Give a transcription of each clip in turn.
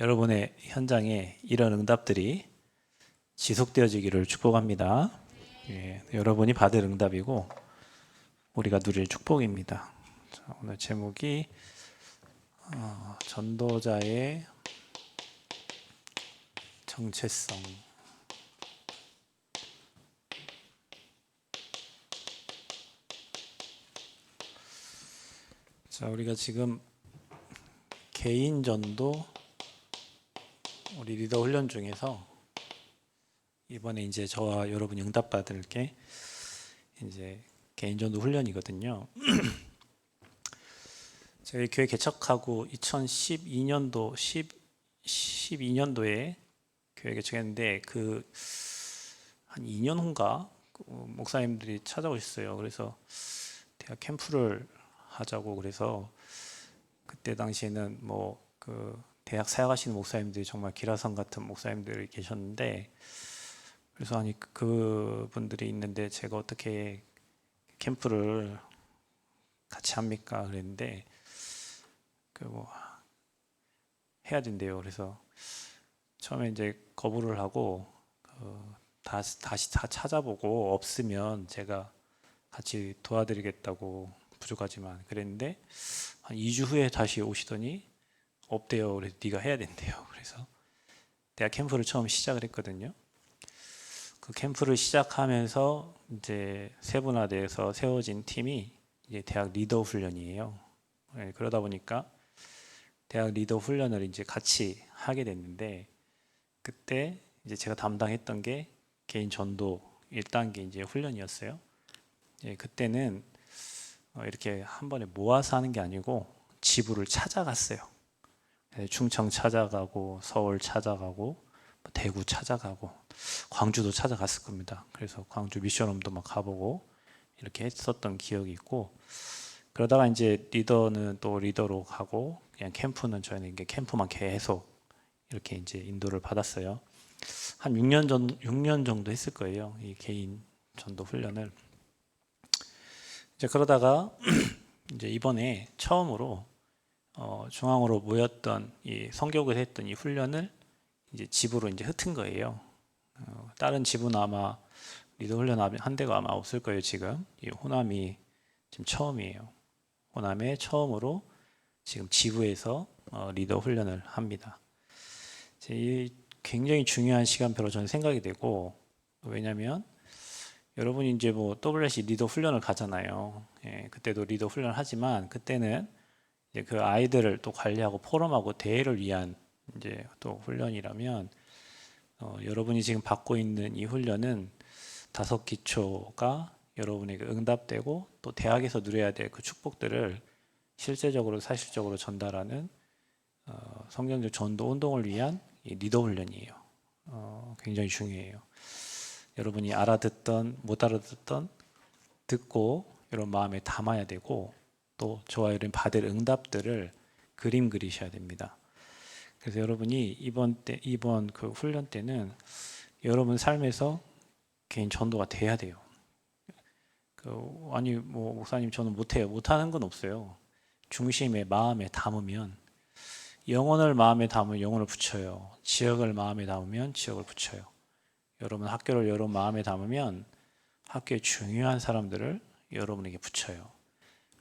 여러분의 현장에 이런 응답들이 지속되어지기를 축복합니다. 여러분이 받을 응답이고 우리가 누릴 축복입니다. 자, 오늘 제목이 전도자의 정체성. 자, 우리가 지금 개인 전도 우리 리더 훈련 중에서 이번에 이제 저와 여러분이 응답받을 게 이제 개인 전도 훈련이거든요. 저희 교회 개척하고 2012년도 12년도에 교회 개척했는데 그 한 2년 후인가 목사님들이 찾아오셨어요. 그래서 대학 캠프를 하자고 그래서 그때 당시에는 뭐 그 대학 사역하시는 목사님들이 정말 기라성 같은 목사님들이 계셨는데 그래서 아니 그분들이 있는데 제가 어떻게 캠프를 같이 합니까? 그랬는데 그 뭐 해야 된대요. 그래서 처음에 이제 거부를 하고 다시 다 찾아보고 없으면 제가 같이 도와드리겠다고 부족하지만 그랬는데 한 2주 후에 다시 오시더니 없대요. 그래서 네가 해야 된대요. 그래서 대학 캠프를 처음 시작을 했거든요. 그 캠프를 시작하면서 이제 세분화돼서 세워진 팀이 이제 대학 리더 훈련이에요. 그러다 보니까 대학 리더 훈련을 이제 같이 하게 됐는데 그때 이제 제가 담당했던 게 개인 전도 1단계 이제 훈련이었어요. 그때는 이렇게 한 번에 모아서 하는 게 아니고 지부를 찾아갔어요. 충청 찾아가고 서울 찾아가고 대구 찾아가고 광주도 찾아갔을 겁니다. 그래서 광주 미션홈도 막 가보고 이렇게 했었던 기억이 있고 그러다가 이제 리더는 또 리더로 가고 그냥 캠프는 저희는 이게 캠프만 계속 이렇게 이제 인도를 받았어요. 한 6년 정도 했을 거예요. 이 개인 전도 훈련을. 이제 그러다가 이제 이번에 처음으로 중앙으로 모였던 이 성교를 했던 이 훈련을 이제 집으로 이제 흩은 거예요. 다른 집은 아마 리더 훈련 한 대가 아마 없을 거예요. 지금 이 호남이 지금 처음이에요. 호남에 처음으로 지금 지부에서 리더 훈련을 합니다. 굉장히 중요한 시간표로 저는 생각이 되고 왜냐하면 여러분이 이제 뭐 WC 리더 훈련을 가잖아요. 그때도 리더 훈련을 하지만 그때는 이제 그 아이들을 또 관리하고 포럼하고 대회를 위한 이제 또 훈련이라면 여러분이 지금 받고 있는 이 훈련은 5기초가 여러분에게 응답되고 또 대학에서 누려야 될 그 축복들을 실제적으로 사실적으로 전달하는 성경적 전도 운동을 위한 이 리더 훈련이에요. 굉장히 중요해요. 여러분이 알아듣던 못 알아듣던 듣고 여러분 마음에 담아야 되고 또 저와 여러분 받을 응답들을 그림 그리셔야 됩니다. 그래서 여러분이 이번 그 훈련 때는 여러분 삶에서 개인 전도가 돼야 돼요. 아니 뭐 목사님 저는 못해요. 못하는 건 없어요. 중심에 마음에 담으면 영혼을 마음에 담으면 영혼을 붙여요. 지역을 마음에 담으면 지역을 붙여요. 여러분 학교를 여러분 마음에 담으면 학교의 중요한 사람들을 여러분에게 붙여요.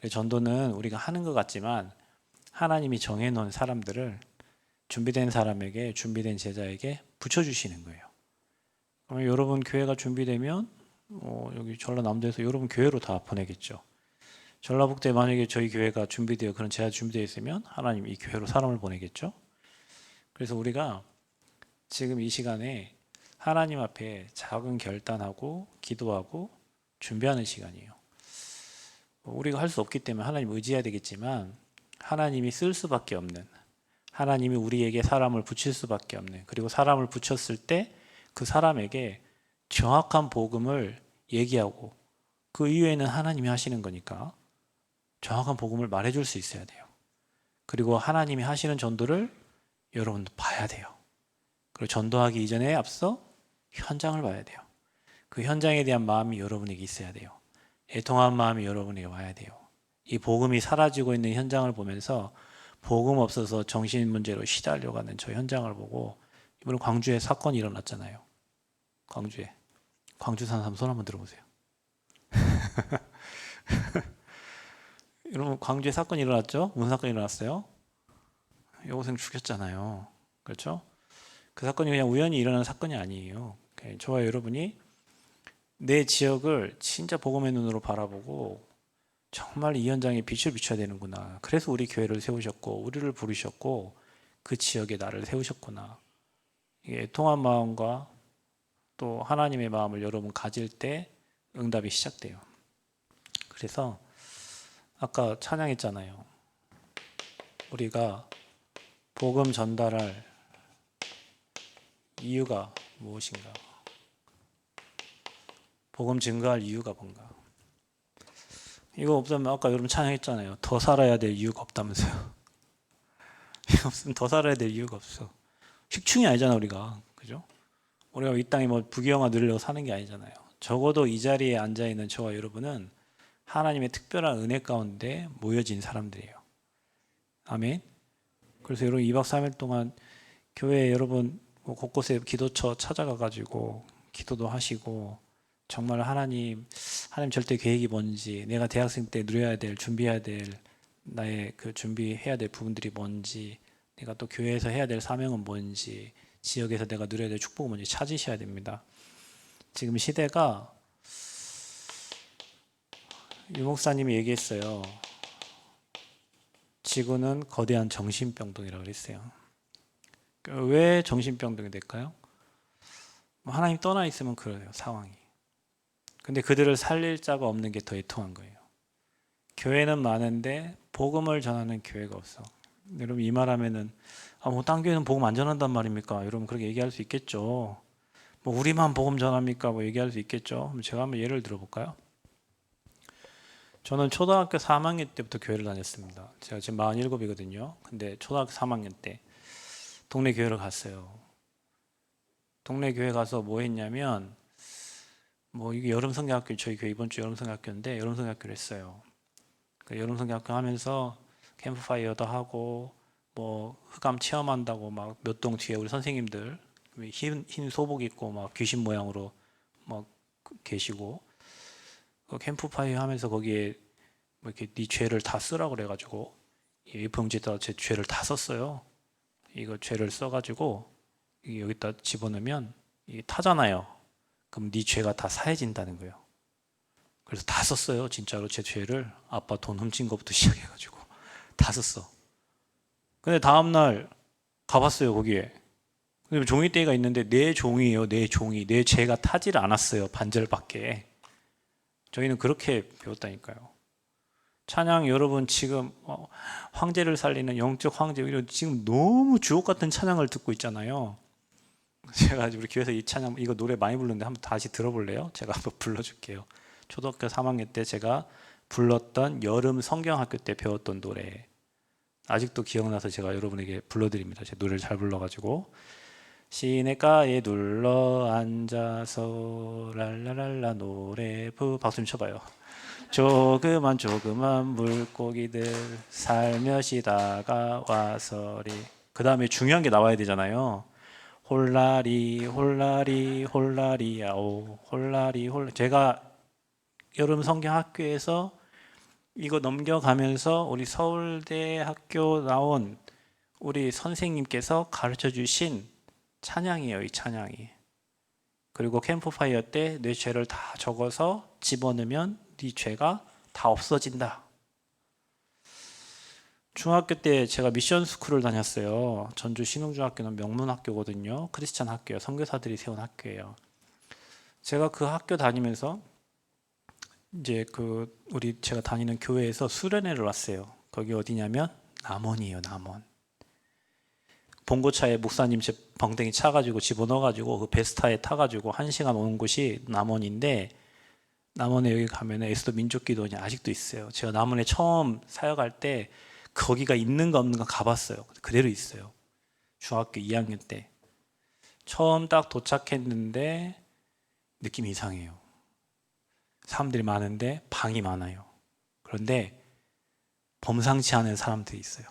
전도는 우리가 하는 것 같지만 하나님이 정해놓은 사람들을 준비된 사람에게 준비된 제자에게 붙여주시는 거예요. 그러면 여러분 교회가 준비되면 여기 전라남도에서 여러분 교회로 다 보내겠죠. 전라북도에 만약에 저희 교회가 준비되어 그런 제자 준비되어 있으면 하나님 이 교회로 사람을 보내겠죠. 그래서 우리가 지금 이 시간에 하나님 앞에 작은 결단하고 기도하고 준비하는 시간이에요. 우리가 할 수 없기 때문에 하나님 의지해야 되겠지만 하나님이 쓸 수밖에 없는 하나님이 우리에게 사람을 붙일 수밖에 없는 그리고 사람을 붙였을 때 그 사람에게 정확한 복음을 얘기하고 그 이외에는 하나님이 하시는 거니까 정확한 복음을 말해줄 수 있어야 돼요. 그리고 하나님이 하시는 전도를 여러분도 봐야 돼요. 그리고 전도하기 이전에 앞서 현장을 봐야 돼요. 그 현장에 대한 마음이 여러분에게 있어야 돼요. 애통한 마음이 여러분에게 와야 돼요. 이 복음이 사라지고 있는 현장을 보면서 복음 없어서 정신 문제로 시달려가는 저 현장을 보고 이번에 광주에 사건이 일어났잖아요. 광주에. 광주 사는 사람 손 한번 들어보세요. 여러분 광주에 사건이 일어났죠? 무슨 사건이 일어났어요? 여고생 죽였잖아요. 그렇죠? 그 사건이 그냥 우연히 일어난 사건이 아니에요. 저와 여러분이 내 지역을 진짜 복음의 눈으로 바라보고 정말 이 현장에 빛을 비춰야 되는구나. 그래서 우리 교회를 세우셨고 우리를 부르셨고 그 지역에 나를 세우셨구나. 이게 애통한 마음과 또 하나님의 마음을 여러분 가질 때 응답이 시작돼요. 그래서 아까 찬양했잖아요. 우리가 복음 전달할 이유가 무엇인가? 복음 증거할 이유가 뭔가? 이거 없으면 아까 여러분 찬양했잖아요. 더 살아야 될 이유가 없다면서요. 이거 없으면 더 살아야 될 이유가 없어. 식충이 아니잖아 우리가. 그죠? 우리가 이 땅에 뭐 부귀영화 누리려고 사는 게 아니잖아요. 적어도 이 자리에 앉아있는 저와 여러분은 하나님의 특별한 은혜 가운데 모여진 사람들이에요. 아멘. 그래서 여러분 2박 3일 동안 교회 여러분 곳곳에 기도처 찾아가가지고 기도도 하시고 정말 하나님 절대 계획이 뭔지, 내가 대학생 때 누려야 될, 준비해야 될 나의 그 준비해야 될 부분들이 뭔지, 내가 또 교회에서 해야 될 사명은 뭔지, 지역에서 내가 누려야 될 축복은 뭔지 찾으셔야 됩니다. 지금 시대가 유 목사님이 얘기했어요. 지구는 거대한 정신병동이라고 그랬어요. 왜 정신병동이 될까요? 하나님 떠나 있으면 그래요, 상황이. 근데 그들을 살릴 자가 없는 게 더 애통한 거예요. 교회는 많은데 복음을 전하는 교회가 없어. 여러분 이 말하면은 뭐 딴 교회는 복음 안 전한단 말입니까? 여러분 그렇게 얘기할 수 있겠죠. 뭐 우리만 복음 전합니까? 뭐 얘기할 수 있겠죠. 제가 한번 예를 들어볼까요? 저는 초등학교 3학년 때부터 교회를 다녔습니다. 제가 지금 47이거든요. 근데 초등학교 3학년 때 동네 교회를 갔어요. 동네 교회 가서 뭐 했냐면 뭐 이게 여름 성경학교, 저희 교회 이번 주 여름 성경학교인데 여름 성경학교를 했어요. 그 여름 성경학교 하면서 캠프파이어도 하고 뭐 흑암 체험한다고 막 몇 동 뒤에 우리 선생님들 흰 소복 입고 막 귀신 모양으로 막 계시고 그 캠프파이어 하면서 거기에 뭐 이렇게 네 죄를 다 쓰라고 그래가지고 A4용지에다 제 죄를 다 썼어요. 이거 죄를 써가지고 여기다 집어넣으면 이게 타잖아요. 그럼 네 죄가 다 사해진다는 거예요. 그래서 다 썼어요. 진짜로 제 죄를 아빠 돈 훔친 것부터 시작해가지고 다 썼어. 근데 다음날 가봤어요 거기에. 근데 종이대가 있는데 내 종이에요. 내 종이. 내 죄가 타지를 않았어요. 반절밖에. 저희는 그렇게 배웠다니까요. 찬양 여러분 지금 황제를 살리는 영적 황제 지금 너무 주옥 같은 찬양을 듣고 있잖아요. 제가 우리 교회에서 이 찬양 이거 노래 많이 부르는데 한번 다시 들어볼래요? 제가 한번 불러줄게요. 초등학교 3학년 때 제가 불렀던 여름 성경학교 때 배웠던 노래 아직도 기억나서 제가 여러분에게 불러드립니다. 제 노래를 잘 불러가지고 시냇가에 눌러 앉아서 랄라랄라 노래부 박수 좀 쳐봐요. 조그만 물고기들 살며시 다가와서리. 그 다음에 중요한 게 나와야 되잖아요. 홀라리 홀라리 홀라리야오 홀라리 홀. 제가 여름 성경학교에서 이거 넘겨가면서 우리 서울대 학교 나온 우리 선생님께서 가르쳐 주신 찬양이에요. 이 찬양이. 그리고 캠프파이어 때 내 죄를 다 적어서 집어넣으면 네 죄가 다 없어진다. 중학교 때 제가 미션 스쿨을 다녔어요. 전주 신흥중학교는 명문학교거든요. 크리스찬 학교예요. 선교사들이 세운 학교예요. 제가 그 학교 다니면서 이제 제가 다니는 교회에서 수련회를 왔어요. 거기 어디냐면 남원이에요. 남원. 봉고차에 목사님 제 벙댕이 차가지고 집어넣어가지고 그 베스타에 타가지고 1시간 오는 곳이 남원인데 남원에 여기 가면 에스더 민족기도원이 아직도 있어요. 제가 남원에 처음 사역할 때 거기가 있는가 없는가 가봤어요. 그대로 있어요. 중학교 2학년 때 처음 딱 도착했는데 느낌이 이상해요. 사람들이 많은데 방이 많아요. 그런데 범상치 않은 사람들이 있어요.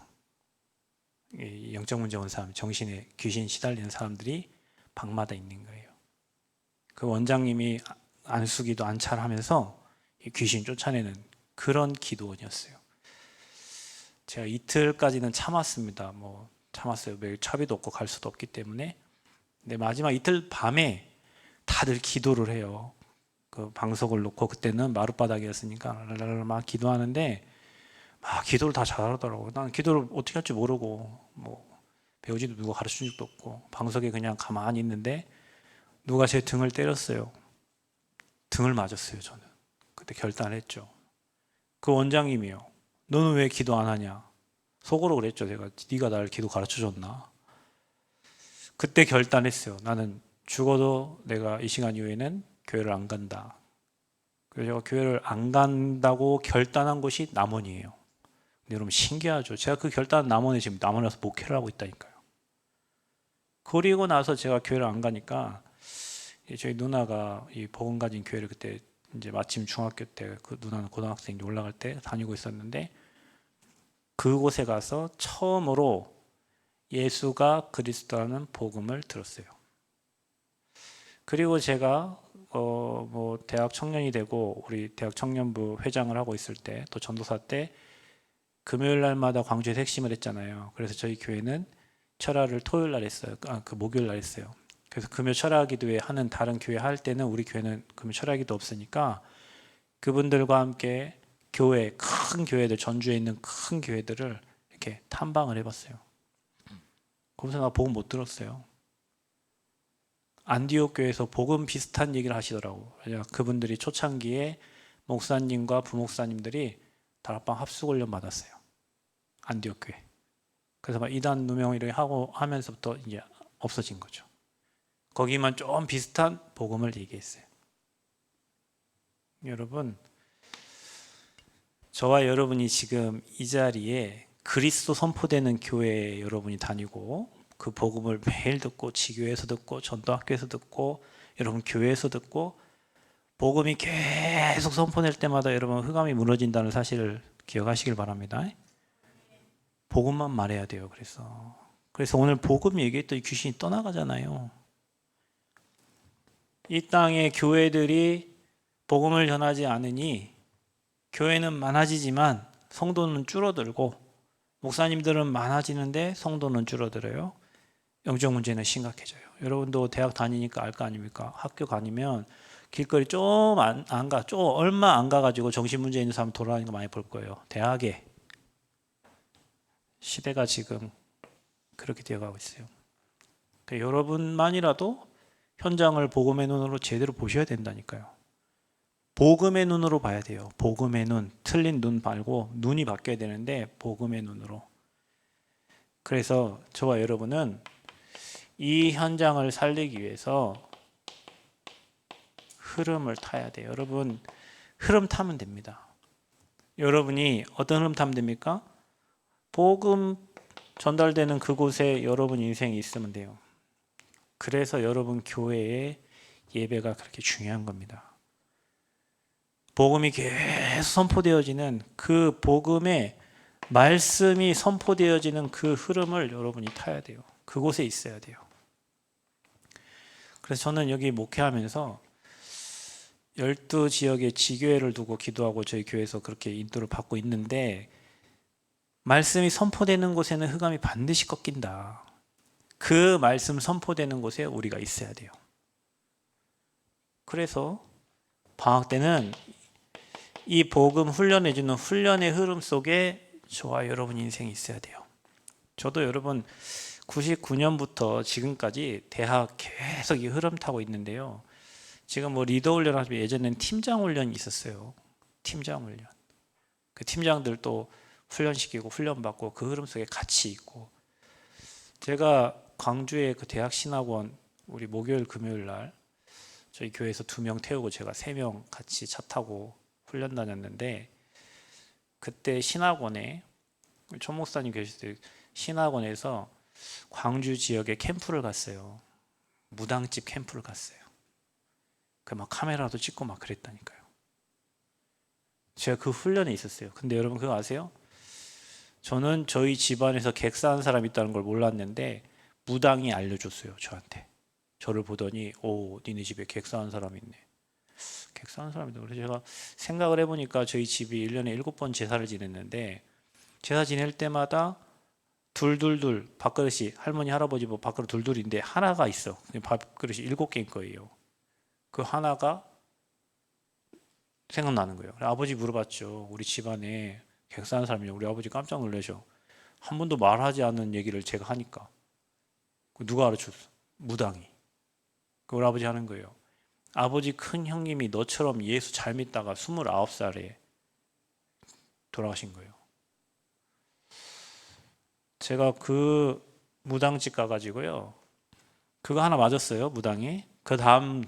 이 영적 문제 온 사람, 정신에 귀신 시달리는 사람들이 방마다 있는 거예요. 그 원장님이 안수기도 안찰하면서 이 귀신 쫓아내는 그런 기도원이었어요. 제가 이틀까지는 참았습니다. 참았어요. 매일 차비도 없고 갈 수도 없기 때문에. 근데 마지막 이틀 밤에 다들 기도를 해요. 그 방석을 놓고, 그때는 마룻바닥이었으니까 막 기도하는데 막 기도를 다 잘하더라고요. 난 기도를 어떻게 할지 모르고 배우지도 누가 가르친 적도 없고 방석에 그냥 가만히 있는데 누가 제 등을 때렸어요. 등을 맞았어요. 저는 그때 결단했죠. 그 원장님이요. 너는 왜 기도 안 하냐? 속으로 그랬죠. 제가 네가 나를 기도 가르쳐줬나? 그때 결단했어요. 나는 죽어도 내가 이 시간 이후에는 교회를 안 간다. 그래서 제가 교회를 안 간다고 결단한 곳이 남원이에요. 근데 여러분 신기하죠. 제가 그 결단한 남원에 지금 남원에 와서 목회를 하고 있다니까요. 그리고 나서 제가 교회를 안 가니까 저희 누나가 이 복음 가진 교회를 그때 이제 마침 중학교 때, 그 누나는 고등학생 올라갈 때 다니고 있었는데 그곳에 가서 처음으로 예수가 그리스도라는 복음을 들었어요. 그리고 제가 대학 청년이 되고 우리 대학 청년부 회장을 하고 있을 때, 또 전도사 때 금요일 날마다 광주에서 핵심을 했잖아요. 그래서 저희 교회는 철야를 토요일 날 했어요. 그 목요일 날 했어요. 그래서 금요 철야 기도회 하는 다른 교회 할 때는 우리 교회는 금요 철야 기도 없으니까 그분들과 함께 교회, 큰 교회들, 전주에 있는 큰 교회들을 이렇게 탐방을 해봤어요. 거기서 나 복음 못 들었어요. 안디옥 교회에서 복음 비슷한 얘기를 하시더라고. 그분들이 초창기에 목사님과 부목사님들이 다락방 합숙훈련 받았어요. 안디옥 교회. 그래서 막 이단 누명 이렇게 하고 하면서부터 이제 없어진 거죠. 거기만 좀 비슷한 복음을 얘기했어요. 여러분, 저와 여러분이 지금 이 자리에 그리스도 선포되는 교회에 여러분이 다니고 그 복음을 매일 듣고 지교에서 듣고 전도학교에서 듣고 여러분 교회에서 듣고 복음이 계속 선포될 때마다 여러분 흑암이 무너진다는 사실을 기억하시길 바랍니다. 복음만 말해야 돼요. 그래서 오늘 복음 얘기했더니 귀신이 떠나가잖아요. 이 땅의 교회들이 복음을 전하지 않으니 교회는 많아지지만 성도는 줄어들고 목사님들은 많아지는데 성도는 줄어들어요. 영적 문제는 심각해져요. 여러분도 대학 다니니까 알 거 아닙니까? 학교 다니면 길거리 좀 얼마 안 가가지고 정신 문제 있는 사람 돌아다니는 거 많이 볼 거예요. 대학에 시대가 지금 그렇게 되어가고 있어요. 그러니까 여러분만이라도 현장을 복음의 눈으로 제대로 보셔야 된다니까요. 복음의 눈으로 봐야 돼요. 복음의 눈, 틀린 눈 말고 눈이 바뀌어야 되는데 복음의 눈으로. 그래서 저와 여러분은 이 현장을 살리기 위해서 흐름을 타야 돼요. 여러분 흐름 타면 됩니다. 여러분이 어떤 흐름 타면 됩니까? 복음 전달되는 그곳에 여러분 인생이 있으면 돼요. 그래서 여러분 교회의 예배가 그렇게 중요한 겁니다. 복음이 계속 선포되어지는 그 복음의 말씀이 선포되어지는 그 흐름을 여러분이 타야 돼요. 그곳에 있어야 돼요. 그래서 저는 여기 목회하면서 12지역의 지교회를 두고 기도하고 저희 교회에서 그렇게 인도를 받고 있는데 말씀이 선포되는 곳에는 흑암이 반드시 꺾인다. 그 말씀 선포되는 곳에 우리가 있어야 돼요. 그래서 방학 때는 이 복음 훈련해주는 훈련의 흐름 속에 저와 여러분 인생이 있어야 돼요. 저도 여러분 99년부터 지금까지 대학 계속 이 흐름 타고 있는데요. 지금 리더 훈련 하시면 예전에는 팀장 훈련이 있었어요. 팀장 훈련. 그 팀장들도 훈련시키고 훈련받고 그 흐름 속에 같이 있고, 제가 광주의 그 대학 신학원 우리 목요일 금요일 날 저희 교회에서 2명 태우고 제가 3명 같이 차 타고 훈련 다녔는데, 그때 신학원에 촌 목사님 계실 때 신학원에서 광주 지역에 캠프를 갔어요. 무당집 캠프를 갔어요. 그 막 카메라도 찍고 막 그랬다니까요. 제가 그 훈련에 있었어요. 근데 여러분 그거 아세요? 저는 저희 집안에서 객사한 사람이 있다는 걸 몰랐는데 무당이 알려줬어요, 저한테. 저를 보더니 오, 니네 집에 객사한 사람이 있네. 객사한 사람이다. 그래서 제가 생각을 해보니까 저희 집이 1년에 7번 제사를 지냈는데 제사 지낼 때마다 둘둘둘 밥그릇이, 할머니 할아버지 뭐 밥그릇 둘둘인데 하나가 있어. 밥그릇이 7개인 거예요. 그 하나가 생각나는 거예요. 아버지 물어봤죠. 우리 집안에 객사한 사람이냐. 우리 아버지 깜짝 놀라셔. 한 번도 말하지 않는 얘기를 제가 하니까. 누가 가르쳤어? 무당이. 우리 아버지 하는 거예요. 아버지 큰 형님이 너처럼 예수 잘 믿다가 29살에 돌아가신 거예요. 제가 그 무당집 가가지고요. 그거 하나 맞았어요, 무당이. 그 다음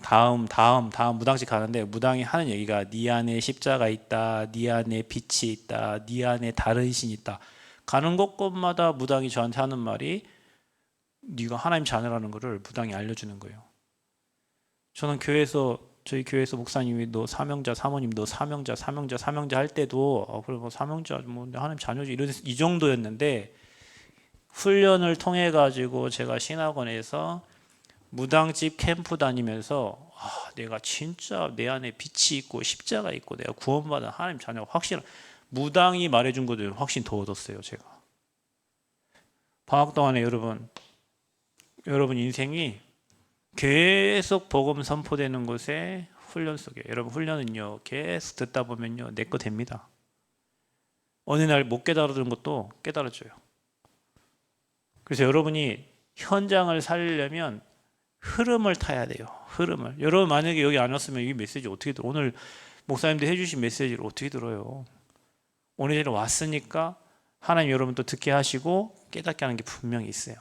무당집 가는데 무당이 하는 얘기가 네 안에 십자가 있다, 네 안에 빛이 있다, 네 안에 다른 신이 있다. 가는 곳곳마다 무당이 저한테 하는 말이 네가 하나님 자녀라는 거를 무당이 알려주는 거예요. 저는 저희 교회에서 목사님이 너 사명자, 사모님 너 사명자 할 때도 그래 뭐 사명자 뭐 하나님 자녀지 이 정도였는데 훈련을 통해 가지고 제가 신학원에서 무당집 캠프 다니면서 내가 진짜 내 안에 빛이 있고 십자가 있고 내가 구원받은 하나님 자녀가 확실한 무당이 말해준 것들 확신 더 얻었어요. 제가 방학 동안에 여러분 인생이 계속 복음 선포되는 곳에 훈련 속에 여러분 훈련은요 계속 듣다 보면요 내 거 됩니다. 어느 날 못 깨달아들은 것도 깨달아져요. 그래서 여러분이 현장을 살리려면 흐름을 타야 돼요. 흐름을. 여러분 만약에 여기 안 왔으면 이 메시지 어떻게 들어? 오늘 목사님들 해주신 메시지를 어떻게 들어요? 오늘 제가 왔으니까 하나님 여러분 또 듣게 하시고 깨닫게 하는 게 분명히 있어요.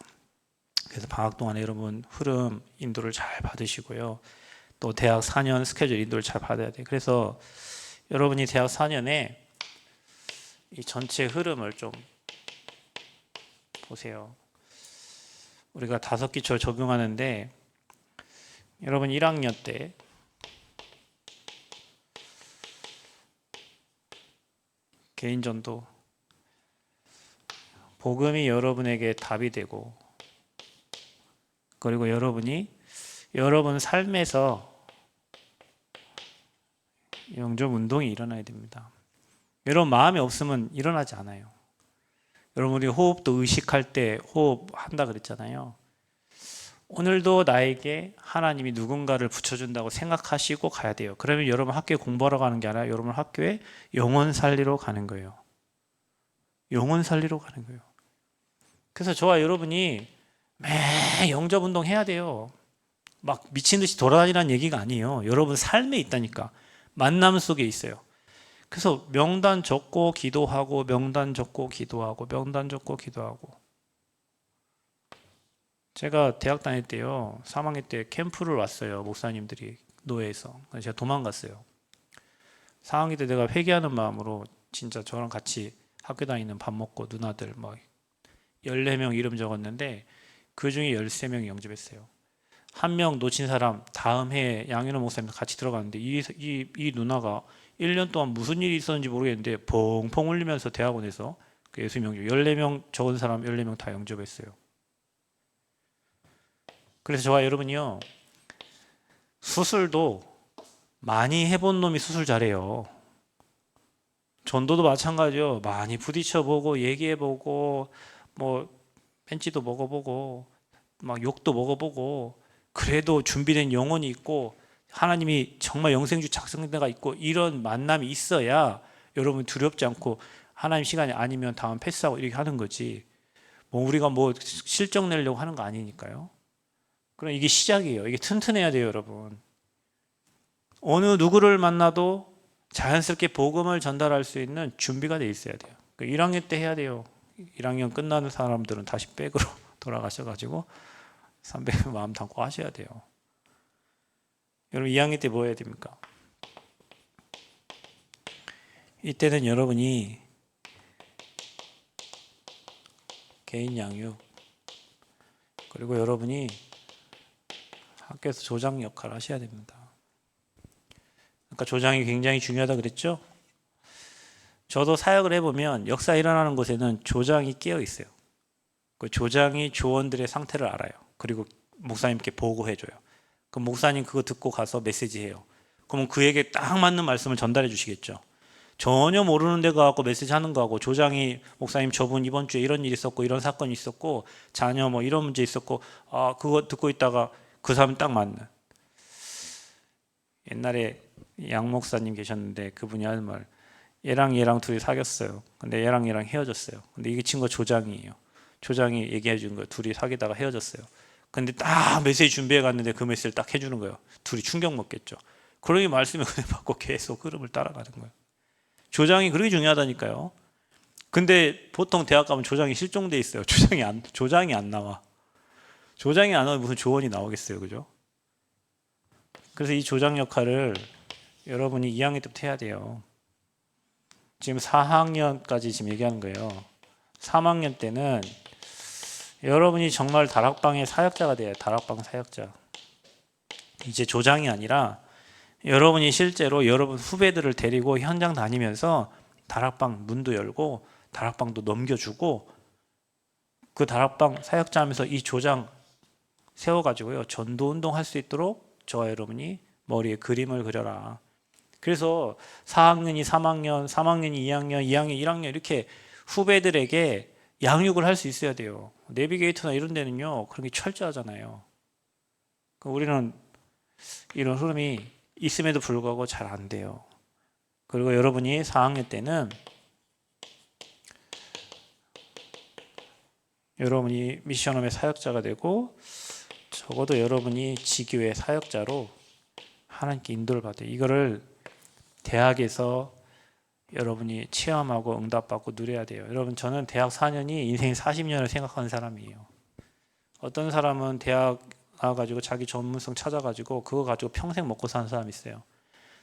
그래서 방학 동안에 여러분 흐름 인도를 잘 받으시고요. 또 대학 4년 스케줄 인도를 잘 받아야 돼요. 그래서 여러분이 대학 4년에 이 전체 흐름을 좀 보세요. 우리가 5기초 적용하는데 여러분 1학년 때 개인전도 복음이 여러분에게 답이 되고 그리고 여러분 삶에서 영접 운동이 일어나야 됩니다. 여러분 마음이 없으면 일어나지 않아요. 여러분 우리 호흡도 의식할 때 호흡한다 그랬잖아요. 오늘도 나에게 하나님이 누군가를 붙여준다고 생각하시고 가야 돼요. 그러면 여러분 학교에 공부하러 가는 게 아니라 여러분 학교에 영혼 살리러 가는 거예요. 영혼 살리러 가는 거예요. 그래서 저와 여러분이 매 영접 운동 해야 돼요. 막 미친 듯이 돌아다니라는 얘기가 아니에요. 여러분 삶에 있다니까. 만남 속에 있어요. 그래서 명단 적고 기도하고 명단 적고 기도하고 명단 적고 기도하고. 제가 대학 다닐 때요. 3학년 때 캠프를 왔어요. 목사님들이 노예에서. 그래서 제가 도망갔어요. 4학년 때 내가 회개하는 마음으로 진짜 저랑 같이 학교 다니는 밥 먹고 누나들 막 14명 이름 적었는데 그중에 13명이 영접했어요. 한 명 놓친 사람 다음 해에 양현호 목사님과 같이 들어갔는데 이 누나가 1년 동안 무슨 일이 있었는지 모르겠는데 펑펑 울리면서 대학원에서 그 예수 영접 14명 적은 사람 14명 다 영접했어요. 그래서 저와 여러분이요 수술도 많이 해본 놈이 수술 잘해요. 전도도 마찬가지요. 많이 부딪혀보고 얘기해보고 뭐 벤치도 먹어보고 막 욕도 먹어보고 그래도 준비된 영혼이 있고 하나님이 정말 영생주 작성대가 있고 이런 만남이 있어야 여러분 두렵지 않고 하나님 시간이 아니면 다음 패스하고 이렇게 하는 거지. 뭐 우리가 뭐 실적 내려고 하는 거 아니니까요. 그럼 이게 시작이에요. 이게 튼튼해야 돼요, 여러분. 어느 누구를 만나도 자연스럽게 복음을 전달할 수 있는 준비가 돼 있어야 돼요. 1학년 때 해야 돼요. 1학년 끝나는 사람들은 다시 백으로 돌아가셔가지고 300 마음 담고 하셔야 돼요. 여러분 2학년 때 뭐 해야 됩니까? 이때는 여러분이 개인 양육 그리고 여러분이 학교에서 조장 역할을 하셔야 됩니다. 아까 조장이 굉장히 중요하다 그랬죠? 저도 사역을 해보면 역사 일어나는 곳에는 조장이 끼어 있어요. 그 조장이 조원들의 상태를 알아요. 그리고 목사님께 보고해줘요. 그럼 목사님 그거 듣고 가서 메시지해요. 그러면 그에게 딱 맞는 말씀을 전달해 주시겠죠. 전혀 모르는 데 가고 메시지 하는 거하고 조장이 목사님 저분 이번 주에 이런 일이 있었고 이런 사건이 있었고 자녀 뭐 이런 문제 있었고 그거 듣고 있다가 그 사람 딱 맞는. 옛날에 양 목사님 계셨는데 그분이 하는 말, 얘랑 둘이 사귀었어요. 근데 얘랑 헤어졌어요. 근데 이 친구가 조장이에요. 조장이 얘기해 준 거예요. 둘이 사귀다가 헤어졌어요. 근데 딱 메시지 준비해 갔는데 그 메시지를 딱 해주는 거예요. 둘이 충격 먹겠죠. 그러니 말씀을 그냥 받고 계속 흐름을 따라가는 거예요. 조장이 그렇게 중요하다니까요. 근데 보통 대학 가면 조장이 실종돼 있어요. 조장이 안 나와. 조장이 안 나오면 무슨 조언이 나오겠어요, 그죠? 그래서 이 조장 역할을 여러분이 2학년 때부터 해야 돼요. 지금 4학년까지 지금 얘기하는 거예요. 3학년 때는 여러분이 정말 다락방의 사역자가 돼요. 다락방 사역자. 이제 조장이 아니라 여러분이 실제로 여러분 후배들을 데리고 현장 다니면서 다락방 문도 열고 다락방도 넘겨주고 그 다락방 사역자 하면서 이 조장 세워가지고요. 전도운동 할 수 있도록 저와 여러분이 머리에 그림을 그려라. 그래서 4학년이 3학년, 3학년이 2학년, 2학년 1학년 이렇게 후배들에게 양육을 할 수 있어야 돼요. 내비게이터나 이런 데는요. 그런 게 철저하잖아요. 우리는 이런 흐름이 있음에도 불구하고 잘 안 돼요. 그리고 여러분이 4학년 때는 여러분이 미션홈의 사역자가 되고 적어도 여러분이 지교의 사역자로 하나님께 인도를 받아요. 이거를 대학에서 여러분이 체험하고 응답받고 누려야 돼요. 여러분 저는 대학 4년이 인생 40년을 생각하는 사람이에요. 어떤 사람은 대학 나와가지고 자기 전문성 찾아가지고 그거 가지고 평생 먹고 사는 사람이 있어요.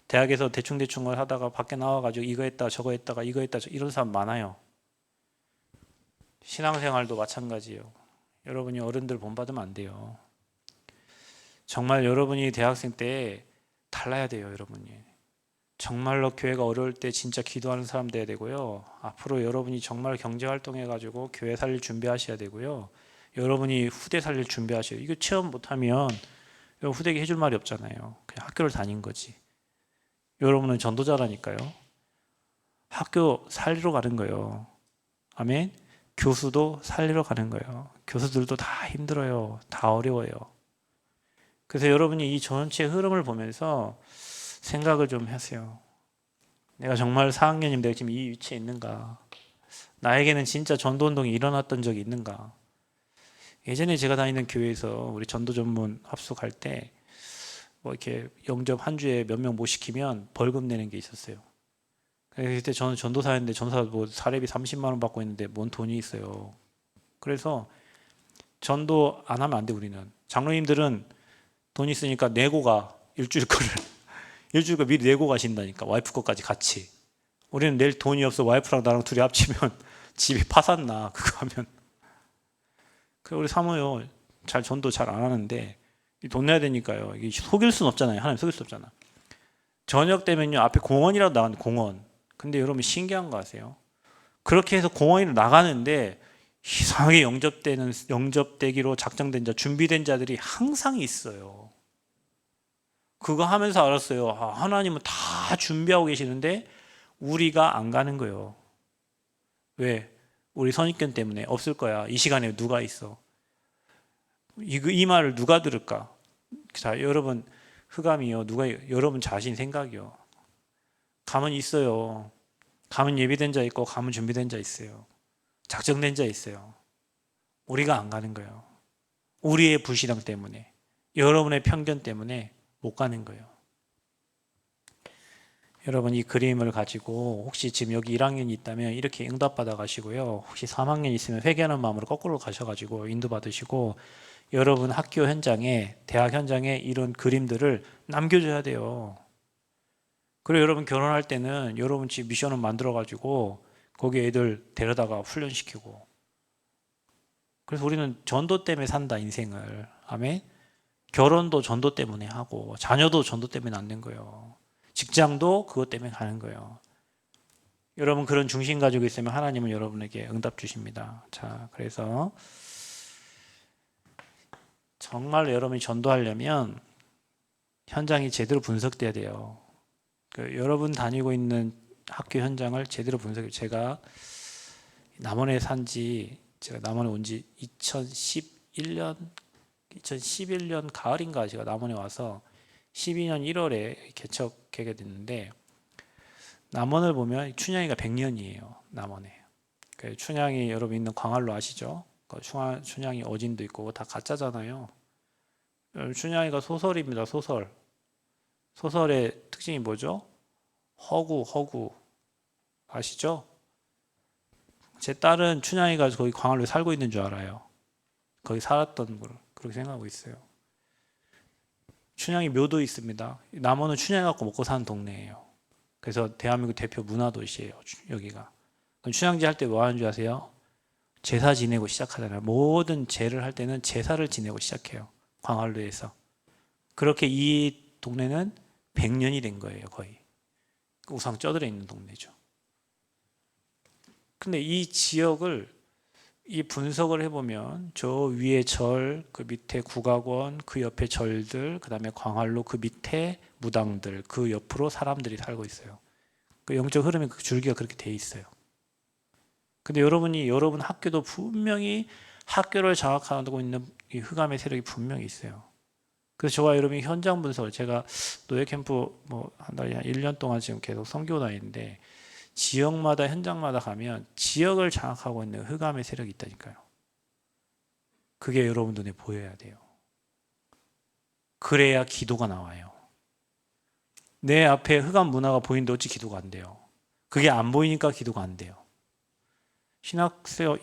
대학에서 대충대충을 하다가 밖에 나와가지고 이거 했다 저거 했다가 이거 했다 이런 사람 많아요. 신앙생활도 마찬가지예요. 여러분이 어른들 본받으면 안 돼요. 정말 여러분이 대학생 때 달라야 돼요. 여러분이 정말로 교회가 어려울 때 진짜 기도하는 사람 돼야 되고요. 앞으로 여러분이 정말 경제활동 해가지고 교회 살릴 준비하셔야 되고요. 여러분이 후대 살릴 준비하셔야 돼요. 이거 체험 못하면 후대에게 해줄 말이 없잖아요. 그냥 학교를 다닌 거지. 여러분은 전도자라니까요. 학교 살리러 가는 거예요. 아멘. 교수도 살리러 가는 거예요. 교수들도 다 힘들어요. 다 어려워요. 그래서 여러분이 이 전체 흐름을 보면서 생각을 좀 하세요. 내가 정말 4학년이면 내가 지금 이 위치에 있는가? 나에게는 진짜 전도운동이 일어났던 적이 있는가? 예전에 제가 다니는 교회에서 우리 전도 전문 합숙할 때 뭐 이렇게 영접 한 주에 몇 명 못 시키면 벌금 내는 게 있었어요. 그때 저는 전도사였는데 전도사 뭐 사례비 30만 원 받고 있는데 뭔 돈이 있어요. 그래서 전도 안 하면 안 돼. 우리는 장로님들은 돈 있으니까 내고 가. 일주일 거를 미리 내고 가신다니까. 와이프 것까지 같이. 우리는 낼 돈이 없어. 와이프랑 나랑 둘이 합치면 집이 파산나. 그거 하면. 그래 우리 사모요. 잘 전도 잘 안 하는데 돈 내야 되니까요. 이게 속일 수는 없잖아요. 하나님 속일 수 없잖아. 저녁 되면요 앞에 공원이라도 나가는데 공원. 근데 여러분 신기한 거 아세요? 그렇게 해서 공원으로 나가는데 이상하게 영접되기로 작정된 자, 준비된 자들이 항상 있어요. 그거 하면서 알았어요. 하나님은 다 준비하고 계시는데 우리가 안 가는 거예요. 왜? 우리 선입견 때문에 없을 거야. 이 시간에 누가 있어? 이 말을 누가 들을까? 자, 여러분 흑암이요. 여러분 자신 생각이요. 가면 있어요. 가면 예비된 자 있고 가면 준비된 자 있어요. 작정된 자 있어요. 우리가 안 가는 거예요. 우리의 불신앙 때문에, 여러분의 편견 때문에 못 가는 거예요. 여러분 이 그림을 가지고 혹시 지금 여기 1학년이 있다면 이렇게 응답받아 가시고요. 혹시 3학년 있으면 회개하는 마음으로 거꾸로 가셔가지고 인도받으시고 여러분 학교 현장에, 대학 현장에 이런 그림들을 남겨줘야 돼요. 그리고 여러분 결혼할 때는 여러분 집 미션을 만들어가지고 거기 애들 데려다가 훈련시키고. 그래서 우리는 전도 때문에 산다 인생을. 아멘. 결혼도 전도 때문에 하고 자녀도 전도 때문에 낳는 거예요. 직장도 그것 때문에 가는 거예요. 여러분 그런 중심 가지고 있으면 하나님은 여러분에게 응답 주십니다. 자, 그래서 정말 여러분이 전도하려면 현장이 제대로 분석돼야 돼요. 여러분 다니고 있는 학교 현장을 제대로 분석해요. 제가 남원에 제가 남원에 온 지 2011년 가을인가 제가 남원에 와서 12년 1월에 개척하게 됐는데, 남원을 보면 춘향이가 100년이에요. 남원에. 춘향이 여러분 있는 광활로 아시죠? 춘향이 어진도 있고 다 가짜잖아요. 춘향이가 소설입니다. 소설. 소설의 특징이 뭐죠? 허구 아시죠? 제 딸은 춘향이가 거기 광활로에 살고 있는 줄 알아요. 거기 살았던 걸 그렇게 생각하고 있어요. 춘향이 묘도 있습니다. 남원은 춘향이 갖고 먹고 사는 동네예요. 그래서 대한민국 대표 문화도시예요. 여기가. 그럼 춘향제 할 때 뭐 하는 줄 아세요? 제사 지내고 시작하잖아요. 모든 제를 할 때는 제사를 지내고 시작해요. 광활로에서. 그렇게 이 동네는 100년이 된 거예요. 거의. 우상 쪄들어 있는 동네죠. 근데 이 지역을 이 분석을 해보면 저 위에 절, 그 밑에 국악원, 그 옆에 절들, 그 다음에 광활로 그 밑에 무당들, 그 옆으로 사람들이 살고 있어요. 그 영적 흐름이 그 줄기가 그렇게 돼 있어요. 근데 여러분 학교도 분명히 학교를 장악하고 있는 이 흑암의 세력이 분명히 있어요. 그래서 저와 여러분이 현장 분석을, 제가 노예 캠프 한 달에 한 1년 동안 지금 계속 선교 다니는데, 지역마다 현장마다 가면 지역을 장악하고 있는 흑암의 세력이 있다니까요. 그게 여러분 눈에 보여야 돼요. 그래야 기도가 나와요. 내 앞에 흑암 문화가 보이는데 어찌 기도가 안 돼요? 그게 안 보이니까 기도가 안 돼요.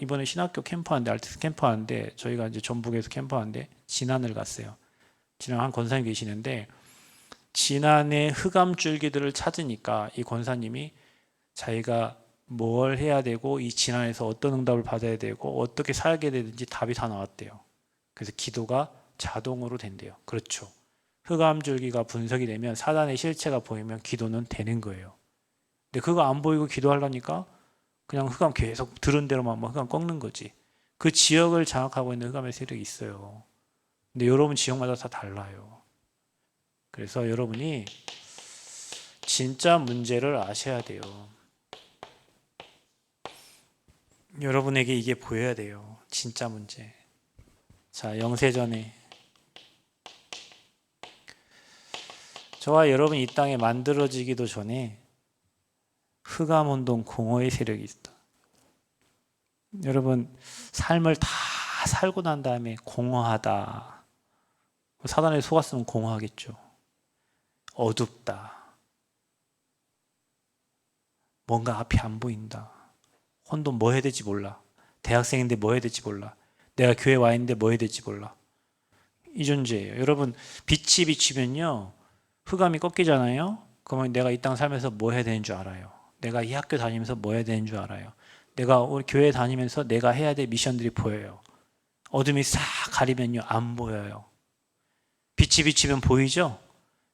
이번에 신학교 캠프 하는데, 알티스 캠프 하는데, 저희가 이제 전북에서 캠프 하는데 진안을 갔어요. 진안 한 권사님 계시는데, 진안의 흑암 줄기들을 찾으니까 이 권사님이 자기가 뭘 해야 되고 이 진안에서 어떤 응답을 받아야 되고 어떻게 살게 되는지 답이 다 나왔대요. 그래서 기도가 자동으로 된대요. 그렇죠. 흑암 줄기가 분석이 되면 사단의 실체가 보이면 기도는 되는 거예요. 근데 그거 안 보이고 기도하려니까 그냥 흑암 계속 들은 대로만 흑암 꺾는 거지. 그 지역을 장악하고 있는 흑암의 세력이 있어요. 근데 여러분 지역마다 다 달라요. 그래서 여러분이 진짜 문제를 아셔야 돼요. 여러분에게 이게 보여야 돼요. 진짜 문제. 자, 영세전에 저와 여러분이 이 땅에 만들어지기도 전에 흑암운동 공허의 세력이 있다. 여러분 삶을 다 살고 난 다음에 공허하다. 사단에 속았으면 공허하겠죠. 어둡다. 뭔가 앞이 안 보인다. 혼돈 뭐 해야 될지 몰라. 대학생인데 뭐 해야 될지 몰라. 내가 교회 와 있는데 뭐 해야 될지 몰라. 이 존재예요. 여러분 빛이 비치면요 흑암이 꺾이잖아요. 그러면 내가 이 땅 살면서 뭐 해야 되는 줄 알아요. 내가 이 학교 다니면서 뭐 해야 되는 줄 알아요. 내가 우리 교회 다니면서 내가 해야 될 미션들이 보여요. 어둠이 싹 가리면요 안 보여요. 빛이 비치면 보이죠?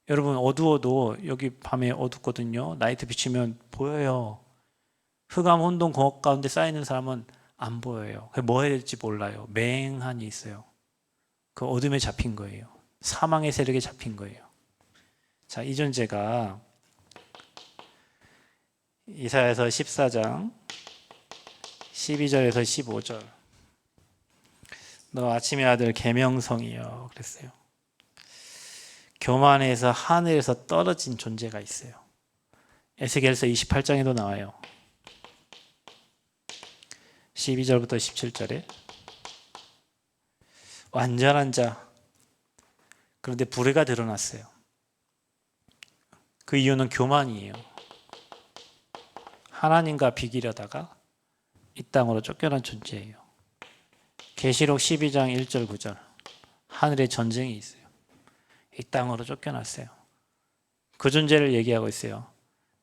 여러분 어두워도 여기 밤에 어둡거든요. 나이트 비치면 보여요. 흑암 혼돈 공허 가운데 쌓이는 사람은 안 보여요. 뭐 해야 될지 몰라요. 맹한이 있어요. 그 어둠에 잡힌 거예요. 사망의 세력에 잡힌 거예요. 자, 이 존재가 이사야서 14장 12절에서 15절 너 아침의 아들 계명성이여 그랬어요. 교만해서 하늘에서 떨어진 존재가 있어요. 에스겔서 28장에도 나와요. 12절부터 17절에 완전한 자 그런데 불의가 드러났어요. 그 이유는 교만이에요. 하나님과 비기려다가 이 땅으로 쫓겨난 존재예요. 계시록 12장 1절 9절 하늘에 전쟁이 있어요. 이 땅으로 쫓겨났어요. 그 존재를 얘기하고 있어요.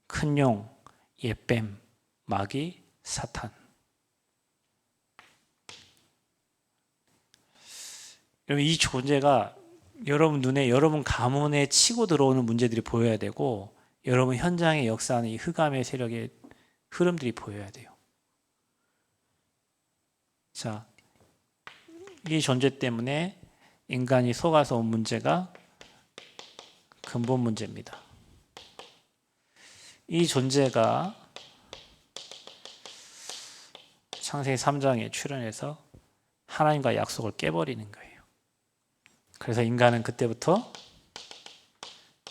큰 용, 옛뱀, 마귀, 사탄. 여러분 이 존재가 여러분 눈에 여러분 가문에 치고 들어오는 문제들이 보여야 되고 여러분 현장에 역사하는 이 흑암의 세력의 흐름들이 보여야 돼요. 자, 이 존재 때문에 인간이 속아서 온 문제가 근본 문제입니다. 이 존재가 창세기 3장에 출현해서 하나님과 약속을 깨버리는 거예요. 그래서 인간은 그때부터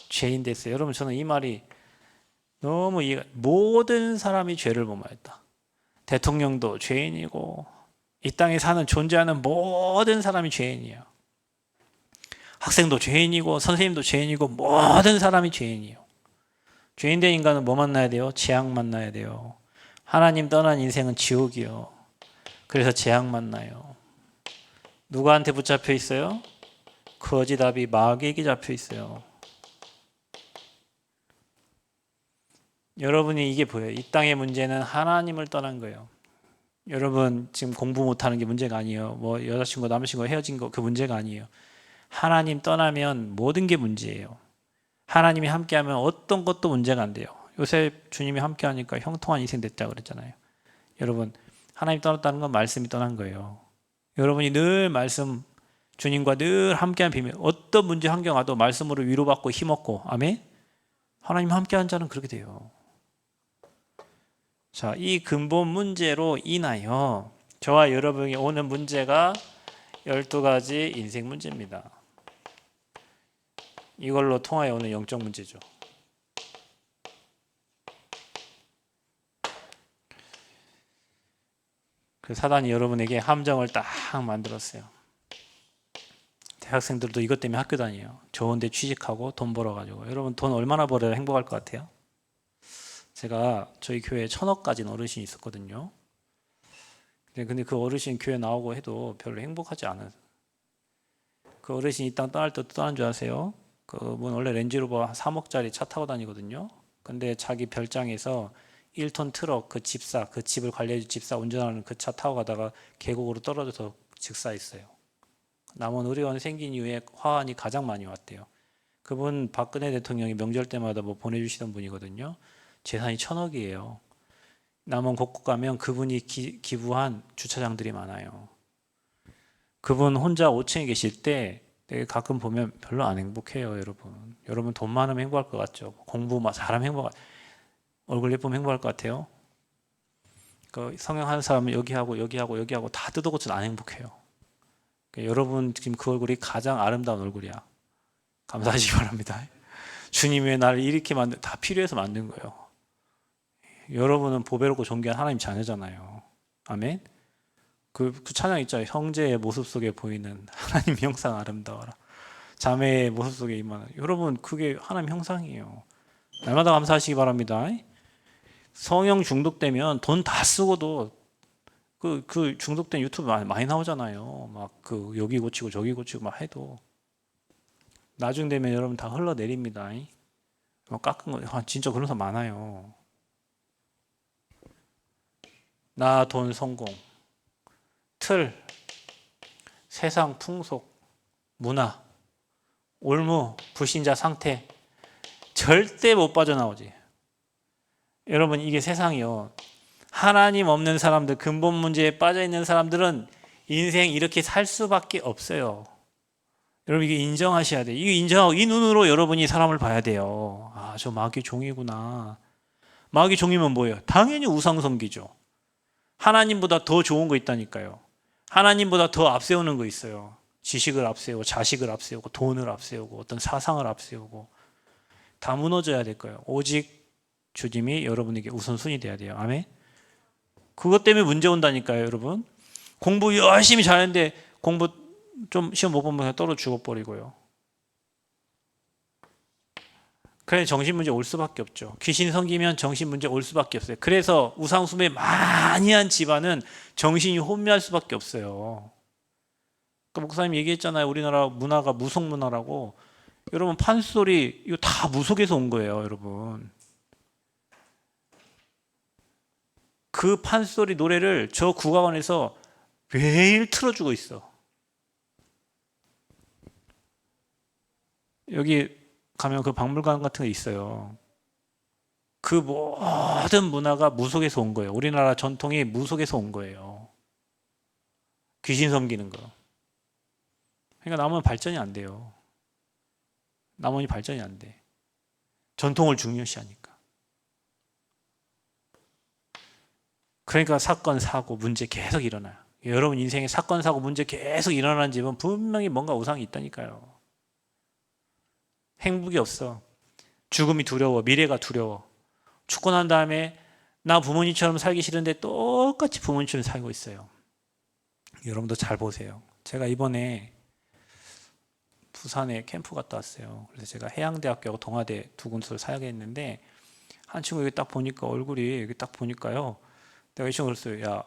죄인 됐어요. 여러분, 저는 이 말이 너무 모든 사람이 죄를 범하였다. 대통령도 죄인이고 이 땅에 사는 존재하는 모든 사람이 죄인이에요. 학생도 죄인이고 선생님도 죄인이고 모든 사람이 죄인이에요. 죄인된 인간은 뭐 만나야 돼요? 재앙 만나야 돼요. 하나님 떠난 인생은 지옥이요. 그래서 재앙 만나요. 누구한테 붙잡혀 있어요? 거짓 아비 마귀에게 잡혀 있어요. 여러분이 이게 보여요. 이 땅의 문제는 하나님을 떠난 거예요. 여러분 지금 공부 못하는 게 문제가 아니에요. 뭐 여자친구 남자친구 헤어진 거 그 문제가 아니에요. 하나님 떠나면 모든 게 문제예요. 하나님이 함께하면 어떤 것도 문제가 안 돼요. 요새 주님이 함께하니까 형통한 인생 됐다 그랬잖아요. 여러분, 하나님 떠났다는 건 말씀이 떠난 거예요. 여러분이 늘 말씀, 주님과 늘 함께한 비밀, 어떤 문제 환경 와도 말씀으로 위로받고 힘없고, 아멘? 하나님 함께한 자는 그렇게 돼요. 자, 이 근본 문제로 인하여 저와 여러분이 오는 문제가 12가지 인생 문제입니다. 이걸로 통하여 오는 영적 문제죠. 그 사단이 여러분에게 함정을 딱 만들었어요. 대학생들도 이것 때문에 학교 다녀요. 좋은 데 취직하고 돈 벌어가지고. 여러분 돈 얼마나 벌어야 행복할 것 같아요? 제가 저희 교회에 1,000억 가진 어르신이 있었거든요. 근데 그 어르신 교회 나오고 해도 별로 행복하지 않아요. 그 어르신이 이 땅 떠날 때 떠난 줄 아세요? 그분 원래 렌즈로버 3억짜리 차 타고 다니거든요. 근데 자기 별장에서 1톤 트럭 그 집사, 그 집을 관리해줄 집사 운전하는 그 차 타고 가다가 계곡으로 떨어져서 즉사했어요. 남원 의료원 생긴 이후에 화환이 가장 많이 왔대요. 그분 박근혜 대통령이 명절 때마다 뭐 보내주시던 분이거든요. 재산이 1,000억이에요. 남원 곳곳 가면 그분이 기부한 주차장들이 많아요. 그분 혼자 5층에 계실 때 되게 가끔 보면 별로 안 행복해요, 여러분. 여러분 돈 많으면 행복할 것 같죠? 공부 막 잘하면 행복할 얼굴 예쁘면 행복할 것 같아요? 그 성형하는 사람은 여기하고 여기하고 여기하고 다 뜯어고쳐도 안 행복해요. 그러니까 여러분 지금 그 얼굴이 가장 아름다운 얼굴이야. 감사하시기 바랍니다. 주님이 왜 나를 이렇게 다 필요해서 만든 거예요. 여러분은 보배롭고 존귀한 하나님 자녀잖아요. 아멘? 그 찬양 있잖아요. 형제의 모습 속에 보이는 하나님 형상 아름다워라. 자매의 모습 속에 임하는. 여러분 그게 하나님 형상이에요. 날마다 감사하시기 바랍니다. 성형 중독되면 돈 다 쓰고도 그 중독된 유튜브 많이 나오잖아요. 막 그 여기 고치고 저기 고치고 막 해도 나중 되면 여러분 다 흘러내립니다. 뭐 깎은 거 진짜 그런 사람 많아요. 나 돈 성공 틀 세상 풍속 문화 올무 불신자 상태 절대 못 빠져나오지. 여러분 이게 세상이요. 하나님 없는 사람들, 근본 문제에 빠져 있는 사람들은 인생 이렇게 살 수밖에 없어요. 여러분 이게 인정하셔야 돼요. 이거 인정하고 이 눈으로 여러분이 사람을 봐야 돼요. 아, 저 마귀 종이구나. 마귀 종이면 뭐예요? 당연히 우상 섬기죠. 하나님보다 더 좋은 거 있다니까요. 하나님보다 더 앞세우는 거 있어요. 지식을 앞세우고 자식을 앞세우고 돈을 앞세우고 어떤 사상을 앞세우고 다 무너져야 될 거예요. 오직 주님이 여러분에게 우선순위 돼야 돼요. 아멘. 그것 때문에 문제 온다니까요, 여러분. 공부 열심히 잘했는데 공부 좀 시험 못 보면 그냥 떨어 죽어버리고요. 그래 정신 문제 올 수밖에 없죠. 귀신 섬기면 정신 문제 올 수밖에 없어요. 그래서 우상숭배 많이 한 집안은 정신이 혼미할 수밖에 없어요. 그 목사님 얘기했잖아요. 우리나라 문화가 무속 문화라고. 여러분 판소리 이거 다 무속에서 온 거예요, 여러분. 그 판소리 노래를 저 국악원에서 매일 틀어주고 있어. 여기 가면 그 박물관 같은 거 있어요. 그 모든 문화가 무속에서 온 거예요. 우리나라 전통이 무속에서 온 거예요. 귀신 섬기는 거. 그러니까 남은 발전이 안 돼요. 남원이 발전이 안 돼. 전통을 중요시하니까. 그러니까 사건, 사고, 문제 계속 일어나요. 여러분 인생에 사건, 사고, 문제 계속 일어나는 집은 분명히 뭔가 우상이 있다니까요. 행복이 없어. 죽음이 두려워. 미래가 두려워. 죽고 난 다음에 나 부모님처럼 살기 싫은데 똑같이 부모님처럼 살고 있어요. 여러분도 잘 보세요. 제가 이번에 부산에 캠프 갔다 왔어요. 그래서 제가 해양대학교하고 동아대 두 군소를 사역했는데 한 친구 여기 딱 보니까 얼굴이 여기 딱 보니까요. 내가 이 친구 그랬어요. 야,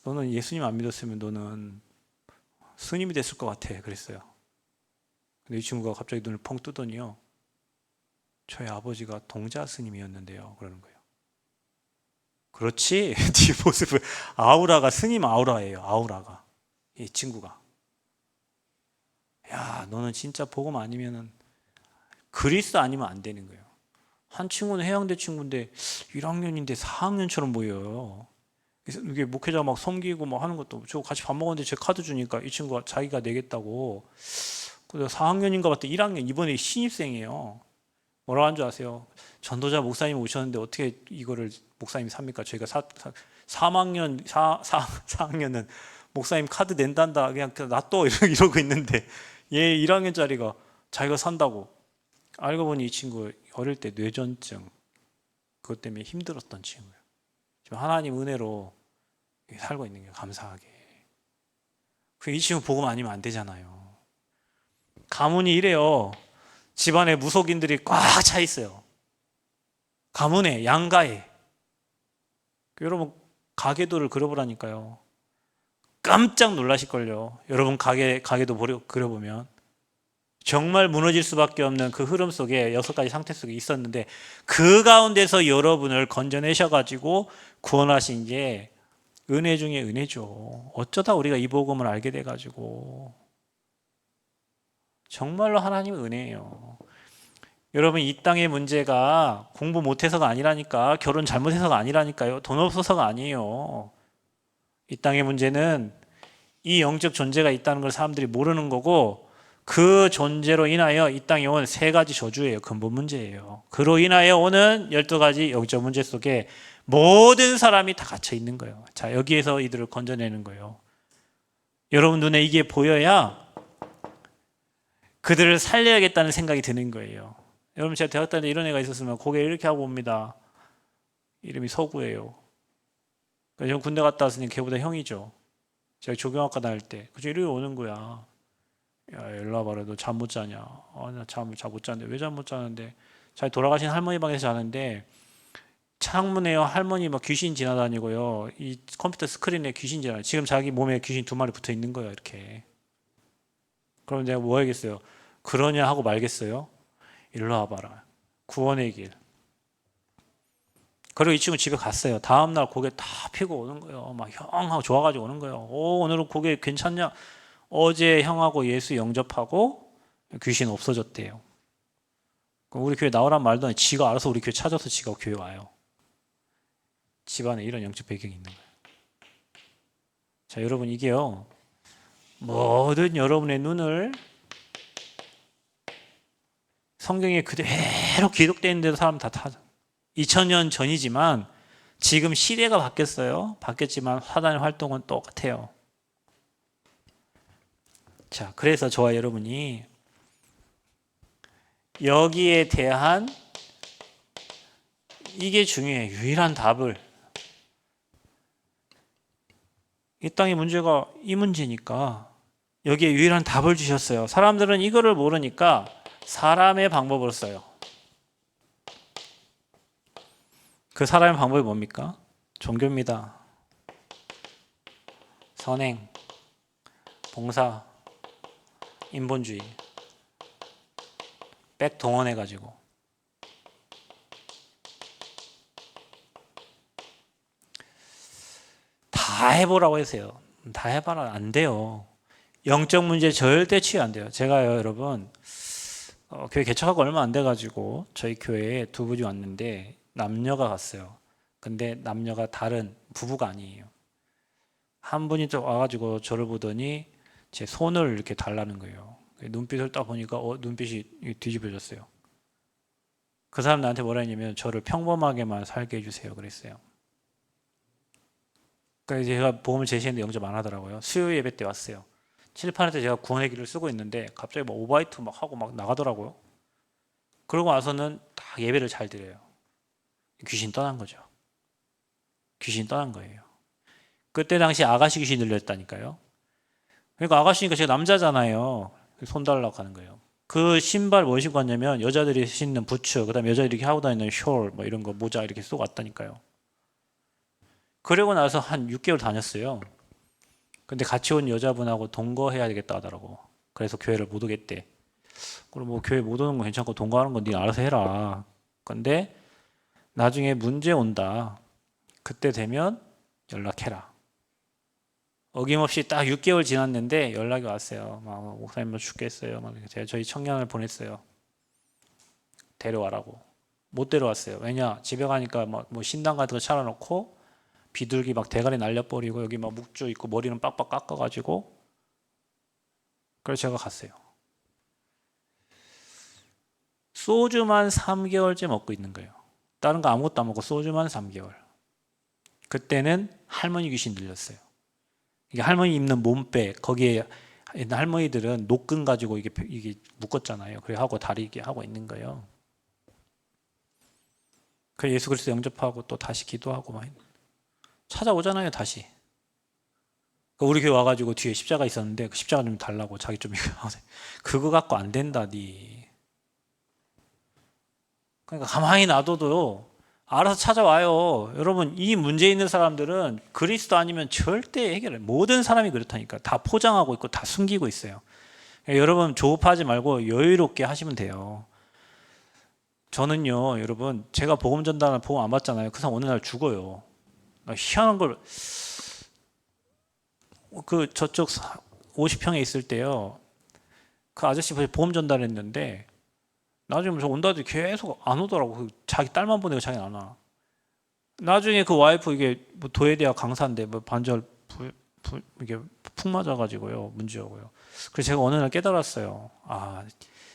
너는 예수님 안 믿었으면 너는 스님이 됐을 것 같아. 그랬어요. 근데 이 친구가 갑자기 눈을 펑 뜨더니요. 저희 아버지가 동자 스님이었는데요. 그러는 거예요. 그렇지. 네 모습을 아우라가 스님 아우라예요. 아우라가. 이 친구가. 야, 너는 진짜 복음 아니면은 그리스 아니면 안 되는 거예요. 한 친구는 해양대 친구인데 1학년인데 4학년처럼 보여요. 그래서 이게 목회자 막 섬기고 뭐 하는 것도 저 같이 밥 먹었는데 제 카드 주니까 이 친구가 자기가 내겠다고. 그래서 4학년인가 봤더니 1학년 이번에 신입생이에요. 뭐라고 한 줄 아세요? 전도자 목사님 오셨는데 어떻게 이거를 목사님이 삽니까? 저희가 3학년, 4학년은 목사님 카드 낸단다. 그냥 놔둬 이러고 있는데 얘 1학년짜리가 자기가 산다고. 알고 보니 이 친구 어릴 때 뇌전증 그것 때문에 힘들었던 친구예요. 지금 하나님 은혜로 살고 있는 게 감사하게. 이 친구 복음 아니면 안 되잖아요. 가문이 이래요. 집안에 무속인들이 꽉 차 있어요. 가문에, 양가에. 여러분 가계도를 그려보라니까요. 깜짝 놀라실걸요. 여러분 가계도 그려보면 정말 무너질 수밖에 없는 그 흐름 속에 6가지 상태 속에 있었는데 그 가운데서 여러분을 건져내셔가지고 구원하신 게 은혜 중에 은혜죠. 어쩌다 우리가 이 복음을 알게 돼가지고 정말로 하나님의 은혜예요. 여러분 이 땅의 문제가 공부 못해서가 아니라니까, 결혼 잘못해서가 아니라니까요. 돈 없어서가 아니에요. 이 땅의 문제는 이 영적 존재가 있다는 걸 사람들이 모르는 거고 그 존재로 인하여 이 땅에 온 3가지 저주예요. 근본 문제예요. 그로 인하여 오는 12가지 영적 문제 속에 모든 사람이 다 갇혀 있는 거예요. 자, 여기에서 이들을 건져내는 거예요. 여러분 눈에 이게 보여야 그들을 살려야겠다는 생각이 드는 거예요. 여러분 제가 대학 다닐 때 이런 애가 있었으면 고개 이렇게 하고 옵니다. 이름이 서구예요. 전 군대 갔다 왔으니 걔보다 형이죠. 제가 조경학과 다닐 때 그저 이렇게 오는 거야. 야, 일로 와봐라. 너 잠 못 자냐? 나 잠 못 자는데. 왜 잠 못 자는데? 자기 돌아가신 할머니 방에서 자는데 창문에요. 할머니 막 귀신 지나다니고요. 이 컴퓨터 스크린에 귀신 지나다니고 지금 자기 몸에 귀신 2마리 붙어 있는 거예요. 이렇게. 그럼 내가 뭐 하겠어요? 그러냐 하고 말겠어요? 일로 와봐라. 구원의 길. 그리고 이 친구 집에 갔어요. 다음날 고개 다 펴고 오는 거예요. 막 형하고 좋아가지고 오는 거예요. 오늘은 고개 괜찮냐? 어제 형하고 예수 영접하고 귀신 없어졌대요. 그럼 우리 교회 나오란 말도 아니고 지가 알아서 우리 교회 찾아서 지가 교회 와요. 집안에 이런 영적 배경이 있는 거예요. 자, 여러분 이게요. 모든 여러분의 눈을 성경에 그대로 기록되어 있는 데도 사람 다 2000년 전이지만 지금 시대가 바뀌었어요. 바뀌었지만 사단의 활동은 똑같아요. 자, 그래서 저와 여러분이 여기에 대한 이게 중요해요. 유일한 답을. 이 땅의 문제가 이 문제니까 여기에 유일한 답을 주셨어요. 사람들은 이거를 모르니까 사람의 방법을 써요. 그 사람의 방법이 뭡니까? 종교입니다. 선행, 봉사, 인본주의. 백 동원해가지고. 다 해보라고 했어요. 다 해봐라. 안 돼요. 영적 문제 절대 치유 안 돼요. 제가요, 여러분, 교회 개척하고 얼마 안 돼가지고 저희 교회에 두 분이 왔는데 남녀가 갔어요. 근데 남녀가 다른 부부가 아니에요. 한 분이 또 와가지고 저를 보더니 제 손을 이렇게 달라는 거예요. 눈빛을 딱 보니까 눈빛이 뒤집어졌어요. 그 사람 나한테 뭐라 했냐면 저를 평범하게만 살게 해주세요 그랬어요. 그러니까 제가 복음을 제시했는데 영접 안 하더라고요. 수요 예배 때 왔어요. 칠판에 제가 구원의 길을 쓰고 있는데 갑자기 막 오바이트 막 하고 막 나가더라고요. 그러고 나서는 다 예배를 잘 드려요. 귀신 떠난 거죠. 귀신 떠난 거예요. 그때 당시 아가씨 귀신 들렸다니까요. 그러니까 아가씨니까 제가 남자잖아요. 손 달라고 하는 거예요. 그 신발 뭐 신고 왔냐면 여자들이 신는 부츠, 그다음에 여자들이 이렇게 하고 다니는 숄, 뭐 이런 거 모자 이렇게 쓰고 왔다니까요. 그러고 나서 한 6개월 다녔어요. 근데 같이 온 여자분하고 동거해야 되겠다 하더라고. 그래서 교회를 못 오겠대. 그럼 뭐 교회 못 오는 건 괜찮고 동거하는 건 네 알아서 해라. 근데 나중에 문제 온다. 그때 되면 연락해라. 어김없이 딱 6개월 지났는데 연락이 왔어요. 막 목사님 뭐 죽겠어요. 막 제가 저희 청년을 보냈어요. 데려와라고. 못 데려왔어요. 왜냐? 집에 가니까 뭐 신당 같은 거 차려놓고 비둘기 막 대가리 날려버리고 여기 막 묵주 있고 머리는 빡빡 깎아가지고 그래서 제가 갔어요. 소주만 3개월째 먹고 있는 거예요. 다른 거 아무것도 안 먹고 소주만 3개월. 그때는 할머니 귀신 들렸어요. 이게 할머니 입는 몸빼 거기에 옛날 할머니들은 노끈 가지고 이게 묶었잖아요. 그래 하고 다리 이게 하고 있는 거예요. 그 예수 그리스도 영접하고 또 다시 기도하고 막 찾아오잖아요. 다시. 우리 교회 와가지고 뒤에 십자가 있었는데 그 십자가 좀 달라고 자기 좀 그거 갖고 안 된다 니. 그러니까 가만히 놔둬도 알아서 찾아와요. 여러분 이 문제 있는 사람들은 그리스도 아니면 절대 해결해. 모든 사람이 그렇다니까. 다 포장하고 있고 다 숨기고 있어요. 여러분 조급하지 말고 여유롭게 하시면 돼요. 저는요 여러분 제가 복음 전달을 복음 안 받잖아요. 그 사람 어느 날 죽어요. 희한한 걸 그 저쪽 50평에 있을 때요 그 아저씨 복음 전달했는데 나중에 저 온다더니 계속 안 오더라고. 자기 딸만 보내고 자기는 안 와. 나중에 그 와이프 이게 뭐 도예대학 강사인데 뭐 반절 이게 푹 맞아가지고요 문제고요. 그래서 제가 어느 날 깨달았어요. 아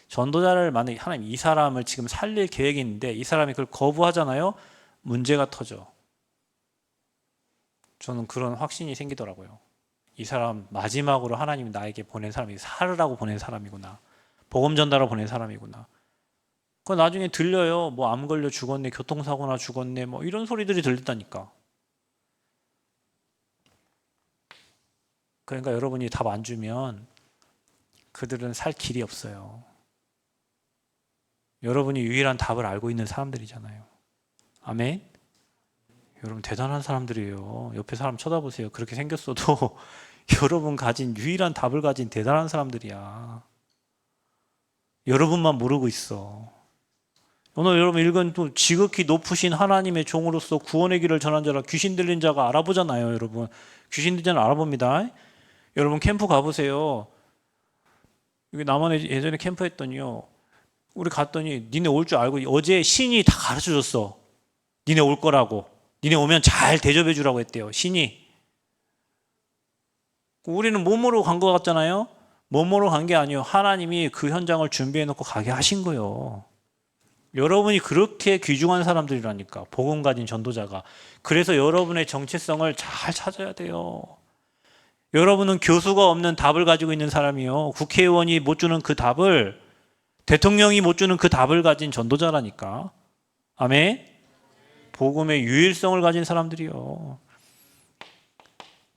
전도자를 만약에 하나님 이 사람을 지금 살릴 계획이 있는데 이 사람이 그걸 거부하잖아요. 문제가 터져. 저는 그런 확신이 생기더라고요. 이 사람 마지막으로 하나님이 나에게 보낸 사람이 살으라고 보낸 사람이구나. 복음 전달하러 보낸 사람이구나. 그 나중에 들려요. 뭐 암 걸려 죽었네, 교통사고나 죽었네, 뭐 이런 소리들이 들린다니까. 그러니까 여러분이 답 안 주면 그들은 살 길이 없어요. 여러분이 유일한 답을 알고 있는 사람들이잖아요. 아멘? 여러분 대단한 사람들이에요. 옆에 사람 쳐다보세요. 그렇게 생겼어도 여러분 가진 유일한 답을 가진 대단한 사람들이야. 여러분만 모르고 있어. 오늘 여러분 읽은 또 지극히 높으신 하나님의 종으로서 구원의 길을 전한 자라 귀신 들린 자가 알아보잖아요. 여러분 귀신 들린 자는 알아봅니다. 여러분 캠프 가보세요. 여기 남한에 예전에 캠프 했더니요 우리 갔더니 니네 올 줄 알고 어제 신이 다 가르쳐줬어. 니네 올 거라고. 니네 오면 잘 대접해 주라고 했대요. 신이. 우리는 몸으로 간 것 같잖아요. 몸으로 간 게 아니에요. 하나님이 그 현장을 준비해 놓고 가게 하신 거예요. 여러분이 그렇게 귀중한 사람들이라니까. 복음 가진 전도자가. 그래서 여러분의 정체성을 잘 찾아야 돼요. 여러분은 교수가 없는 답을 가지고 있는 사람이요. 국회의원이 못 주는 그 답을, 대통령이 못 주는 그 답을 가진 전도자라니까. 아멘. 복음의 유일성을 가진 사람들이요.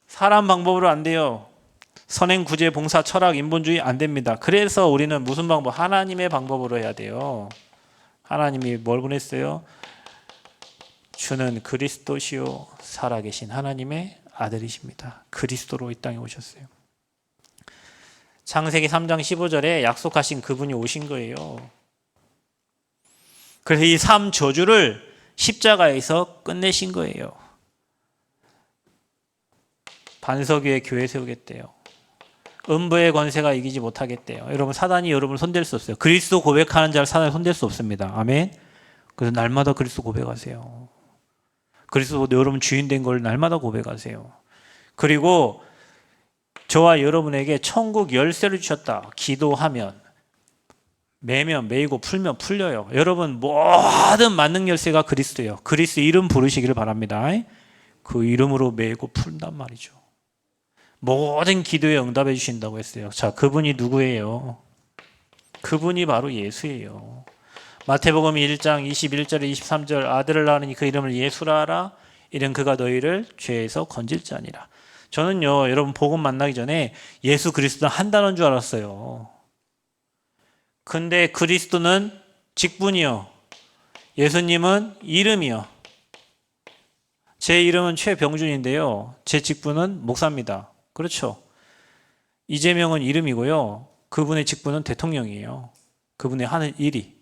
사람 방법으로 안 돼요. 선행, 구제, 봉사, 철학, 인본주의 안 됩니다. 그래서 우리는 무슨 방법? 하나님의 방법으로 해야 돼요. 하나님이 뭘 보냈어요? 주는 그리스도시요 살아계신 하나님의 아들이십니다. 그리스도로 이 땅에 오셨어요. 창세기 3장 15절에 약속하신 그분이 오신 거예요. 그래서 이 3저주를 십자가에서 끝내신 거예요. 반석 위에 교회 세우겠대요. 음부의 권세가 이기지 못하겠대요. 여러분 사단이 여러분을 손댈 수 없어요. 그리스도 고백하는 자를 사단이 손댈 수 없습니다. 아멘. 그래서 날마다 그리스도 고백하세요. 그리스도 여러분 주인 된 걸 날마다 고백하세요. 그리고 저와 여러분에게 천국 열쇠를 주셨다. 기도하면, 매면 매이고 풀면 풀려요. 여러분 모든 만능 열쇠가 그리스도예요. 그리스도 이름 부르시기를 바랍니다. 그 이름으로 매고 푼단 말이죠. 모든 기도에 응답해 주신다고 했어요. 자, 그분이 누구예요? 그분이 바로 예수예요. 마태복음 1장 21절에 23절 아들을 낳으니 그 이름을 예수라 하라. 이는 그가 너희를 죄에서 건질 자니라. 저는요, 여러분 복음 만나기 전에 예수 그리스도는 한 단어인 줄 알았어요. 근데 그리스도는 직분이요, 예수님은 이름이요. 제 이름은 최병준인데요, 제 직분은 목사입니다. 그렇죠? 이재명은 이름이고요, 그분의 직분은 대통령이에요. 그분이 하는 일이.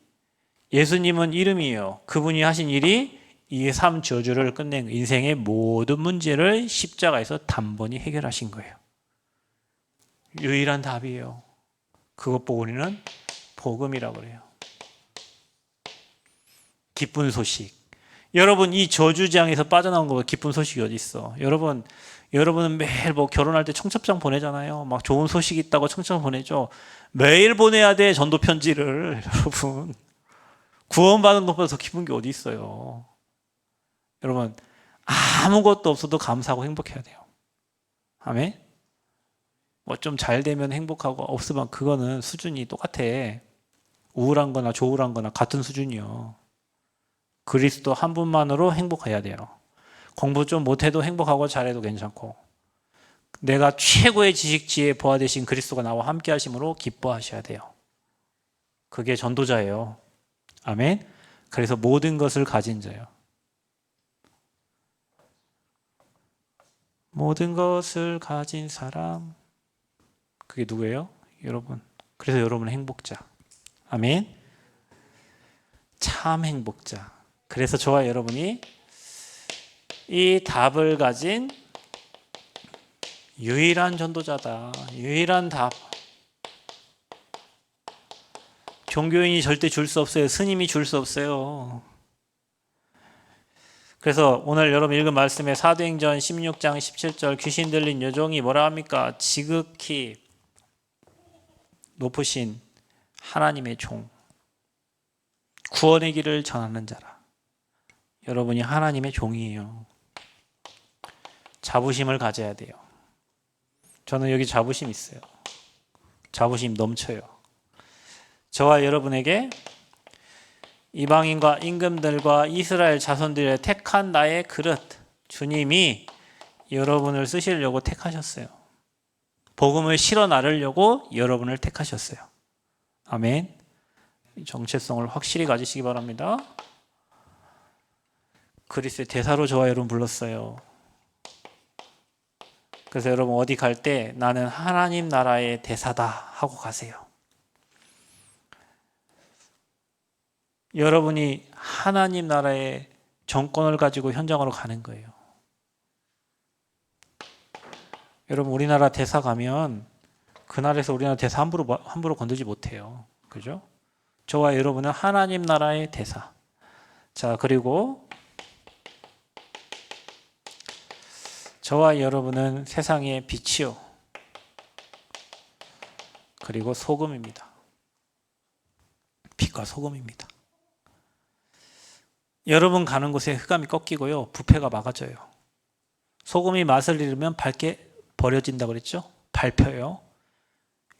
예수님은 이름이에요. 그분이 하신 일이 이 삶 저주를 끝낸 인생의 모든 문제를 십자가에서 단번에 해결하신 거예요. 유일한 답이에요. 그것 보고 우리는 복음이라고 그래요. 기쁜 소식. 여러분, 이 저주장에서 빠져나온 거보다 기쁜 소식이 어디 있어? 여러분은 매일 뭐 결혼할 때 청첩장 보내잖아요. 막 좋은 소식 있다고 청첩장 보내죠. 매일 보내야 돼, 전도 편지를. 여러분, 구원받은 것보다 더 기쁜 게 어디 있어요? 여러분, 아무것도 없어도 감사하고 행복해야 돼요. 아멘? 뭐 좀 잘 되면 행복하고 없으면 그거는 수준이 똑같아. 우울한 거나 조울한 거나 같은 수준이요. 그리스도 한 분만으로 행복해야 돼요. 공부 좀 못해도 행복하고 잘해도 괜찮고, 내가 최고의 지식지혜 보아 되신 그리스도가 나와 함께 하심으로 기뻐하셔야 돼요. 그게 전도자예요. 아멘? 그래서 모든 것을 가진 자예요. 모든 것을 가진 사람, 그게 누구예요? 여러분. 그래서 여러분은 행복자. 아멘. 참 행복자. 그래서 저와 여러분이 이 답을 가진 유일한 전도자다. 유일한 답. 종교인이 절대 줄 수 없어요. 스님이 줄 수 없어요. 그래서 오늘 여러분 읽은 말씀에 사도행전 16장 17절 귀신 들린 여종이 뭐라 합니까? 지극히 높으신 하나님의 종, 구원의 길을 전하는 자라. 여러분이 하나님의 종이에요. 자부심을 가져야 돼요. 저는 여기 자부심 있어요. 자부심 넘쳐요. 저와 여러분에게 이방인과 임금들과 이스라엘 자손들의 택한 나의 그릇, 주님이 여러분을 쓰시려고 택하셨어요. 복음을 실어 나르려고 여러분을 택하셨어요. 아멘. 정체성을 확실히 가지시기 바랍니다. 그리스도의 대사로 저와 여러분 불렀어요. 그래서 여러분 어디 갈 때 나는 하나님 나라의 대사다 하고 가세요. 여러분이 하나님 나라의 정권을 가지고 현장으로 가는 거예요. 여러분 우리나라 대사 가면 그날에서 우리나라 대사 함부로 건들지 못해요. 그죠? 저와 여러분은 하나님 나라의 대사. 자, 그리고 저와 여러분은 세상의 빛이요. 그리고 소금입니다. 빛과 소금입니다. 여러분 가는 곳에 흑암이 꺾이고요, 부패가 막아져요. 소금이 맛을 잃으면 밝게 버려진다고 그랬죠? 밟혀요.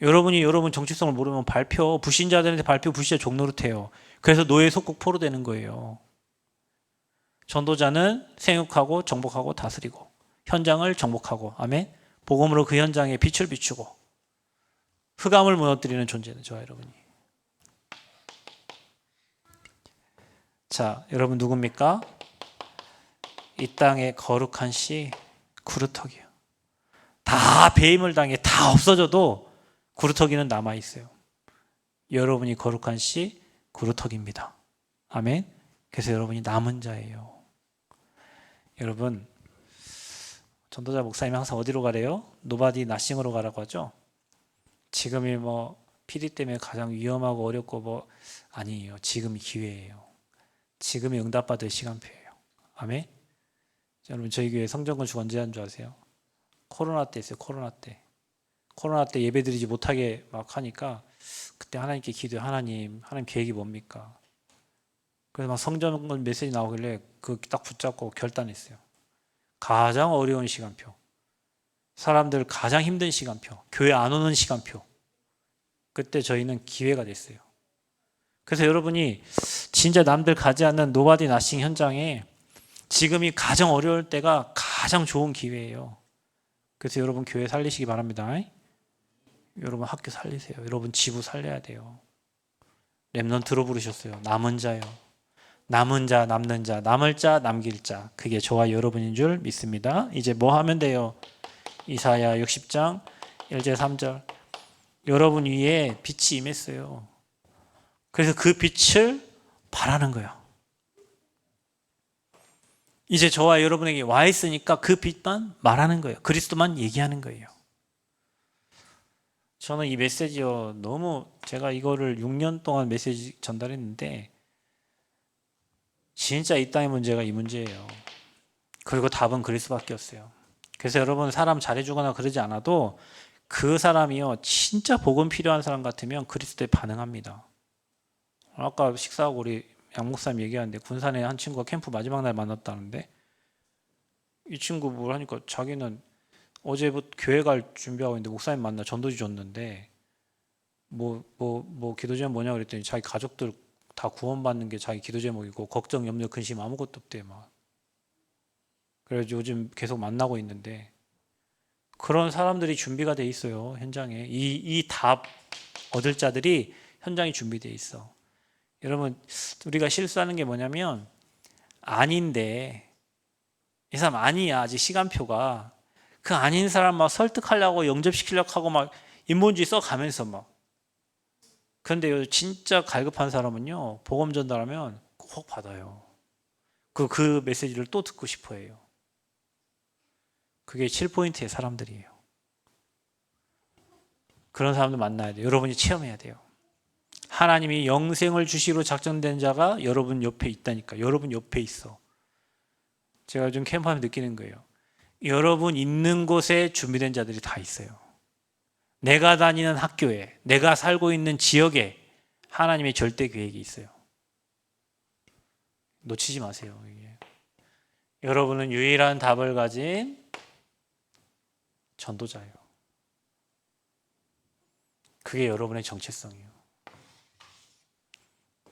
여러분이 여러분 정체성을 모르면 밟혀. 불신자들한테 밟혀 불신자 종노릇해요. 그래서 노예 속국 포로 되는 거예요. 전도자는 생육하고 정복하고 다스리고 현장을 정복하고, 아멘. 복음으로 그 현장에 빛을 비추고 흑암을 무너뜨리는 존재는 저와 여러분이. 자, 여러분 누굽니까? 이 땅의 거룩한 씨, 구루터기요. 다 배임을 당해 다 없어져도 구루터기는 남아있어요. 여러분이 거룩한 씨, 구루터기입니다. 아멘. 그래서 여러분이 남은 자예요. 여러분, 전도자 목사님이 항상 어디로 가래요? 노바디 나싱으로 가라고 하죠. 지금이 뭐 PD 때문에 가장 위험하고 어렵고 뭐 아니에요. 지금이 기회예요. 지금이 응답받을 시간표예요. 아멘. 여러분 저희 교회 성전건축 언제 한 줄 아세요? 코로나 때 있어요. 코로나 때. 코로나 때 예배드리지 못하게 막 하니까 그때 하나님께 기도해. 하나님 계획이 뭡니까? 그래서 막 성전 메시지 나오길래 그 딱 붙잡고 결단했어요. 가장 어려운 시간표, 사람들 가장 힘든 시간표, 교회 안 오는 시간표. 그때 저희는 기회가 됐어요. 그래서 여러분이 진짜 남들 가지 않는 노바디 나싱 현장에 지금이 가장 어려울 때가 가장 좋은 기회예요. 그래서 여러분 교회 살리시기 바랍니다. 여러분 학교 살리세요. 여러분 지부 살려야 돼요. 렘넌트로 부르셨어요. 남은 자요. 남은 자, 남는 자, 남을 자, 남길 자. 그게 저와 여러분인 줄 믿습니다. 이제 뭐 하면 돼요? 이사야 60장 1절 3절. 여러분 위에 빛이 임했어요. 그래서 그 빛을 바라는 거예요. 이제 저와 여러분에게 와 있으니까 그 빛만 말하는 거예요. 그리스도만 얘기하는 거예요. 저는 이 메시지요, 너무 제가 이거를 6년 동안 메시지 전달했는데 진짜 이 땅의 문제가 이 문제예요. 그리고 답은 그리스도밖에 없어요. 그래서 여러분 사람 잘해주거나 그러지 않아도 그 사람이요 진짜 복음 필요한 사람 같으면 그리스도에 반응합니다. 아까 식사하고 우리 양 목사님 얘기하는데 군산에 한 친구가 캠프 마지막 날 만났다는데 이 친구 뭘 하니까 자기는 어제부터 교회 갈 준비하고 있는데 목사님 만나 전도지 줬는데 뭐 기도 제목 뭐냐 그랬더니 자기 가족들 다 구원받는 게 자기 기도 제목이고 걱정, 염려, 근심 아무것도 없대 막. 그래서 요즘 계속 만나고 있는데 그런 사람들이 준비가 돼 있어요. 현장에 이 답 얻을 자들이 현장에 준비돼 있어. 여러분 우리가 실수하는 게 뭐냐면 아닌데 이 사람 아니야 아직 시간표가 그 아닌 사람 막 설득하려고 영접시키려고 하고 막 인본주의 써가면서 막 그런데 진짜 갈급한 사람은요 복음 전달하면 꼭 받아요. 그 메시지를 또 듣고 싶어 해요. 그게 7포인트의 사람들이에요. 그런 사람들 만나야 돼요. 여러분이 체험해야 돼요. 하나님이 영생을 주시기로 작정된 자가 여러분 옆에 있다니까. 여러분 옆에 있어. 제가 요즘 캠프하면 느끼는 거예요. 여러분 있는 곳에 준비된 자들이 다 있어요. 내가 다니는 학교에, 내가 살고 있는 지역에 하나님의 절대 계획이 있어요. 놓치지 마세요. 이게. 여러분은 유일한 답을 가진 전도자예요. 그게 여러분의 정체성이에요.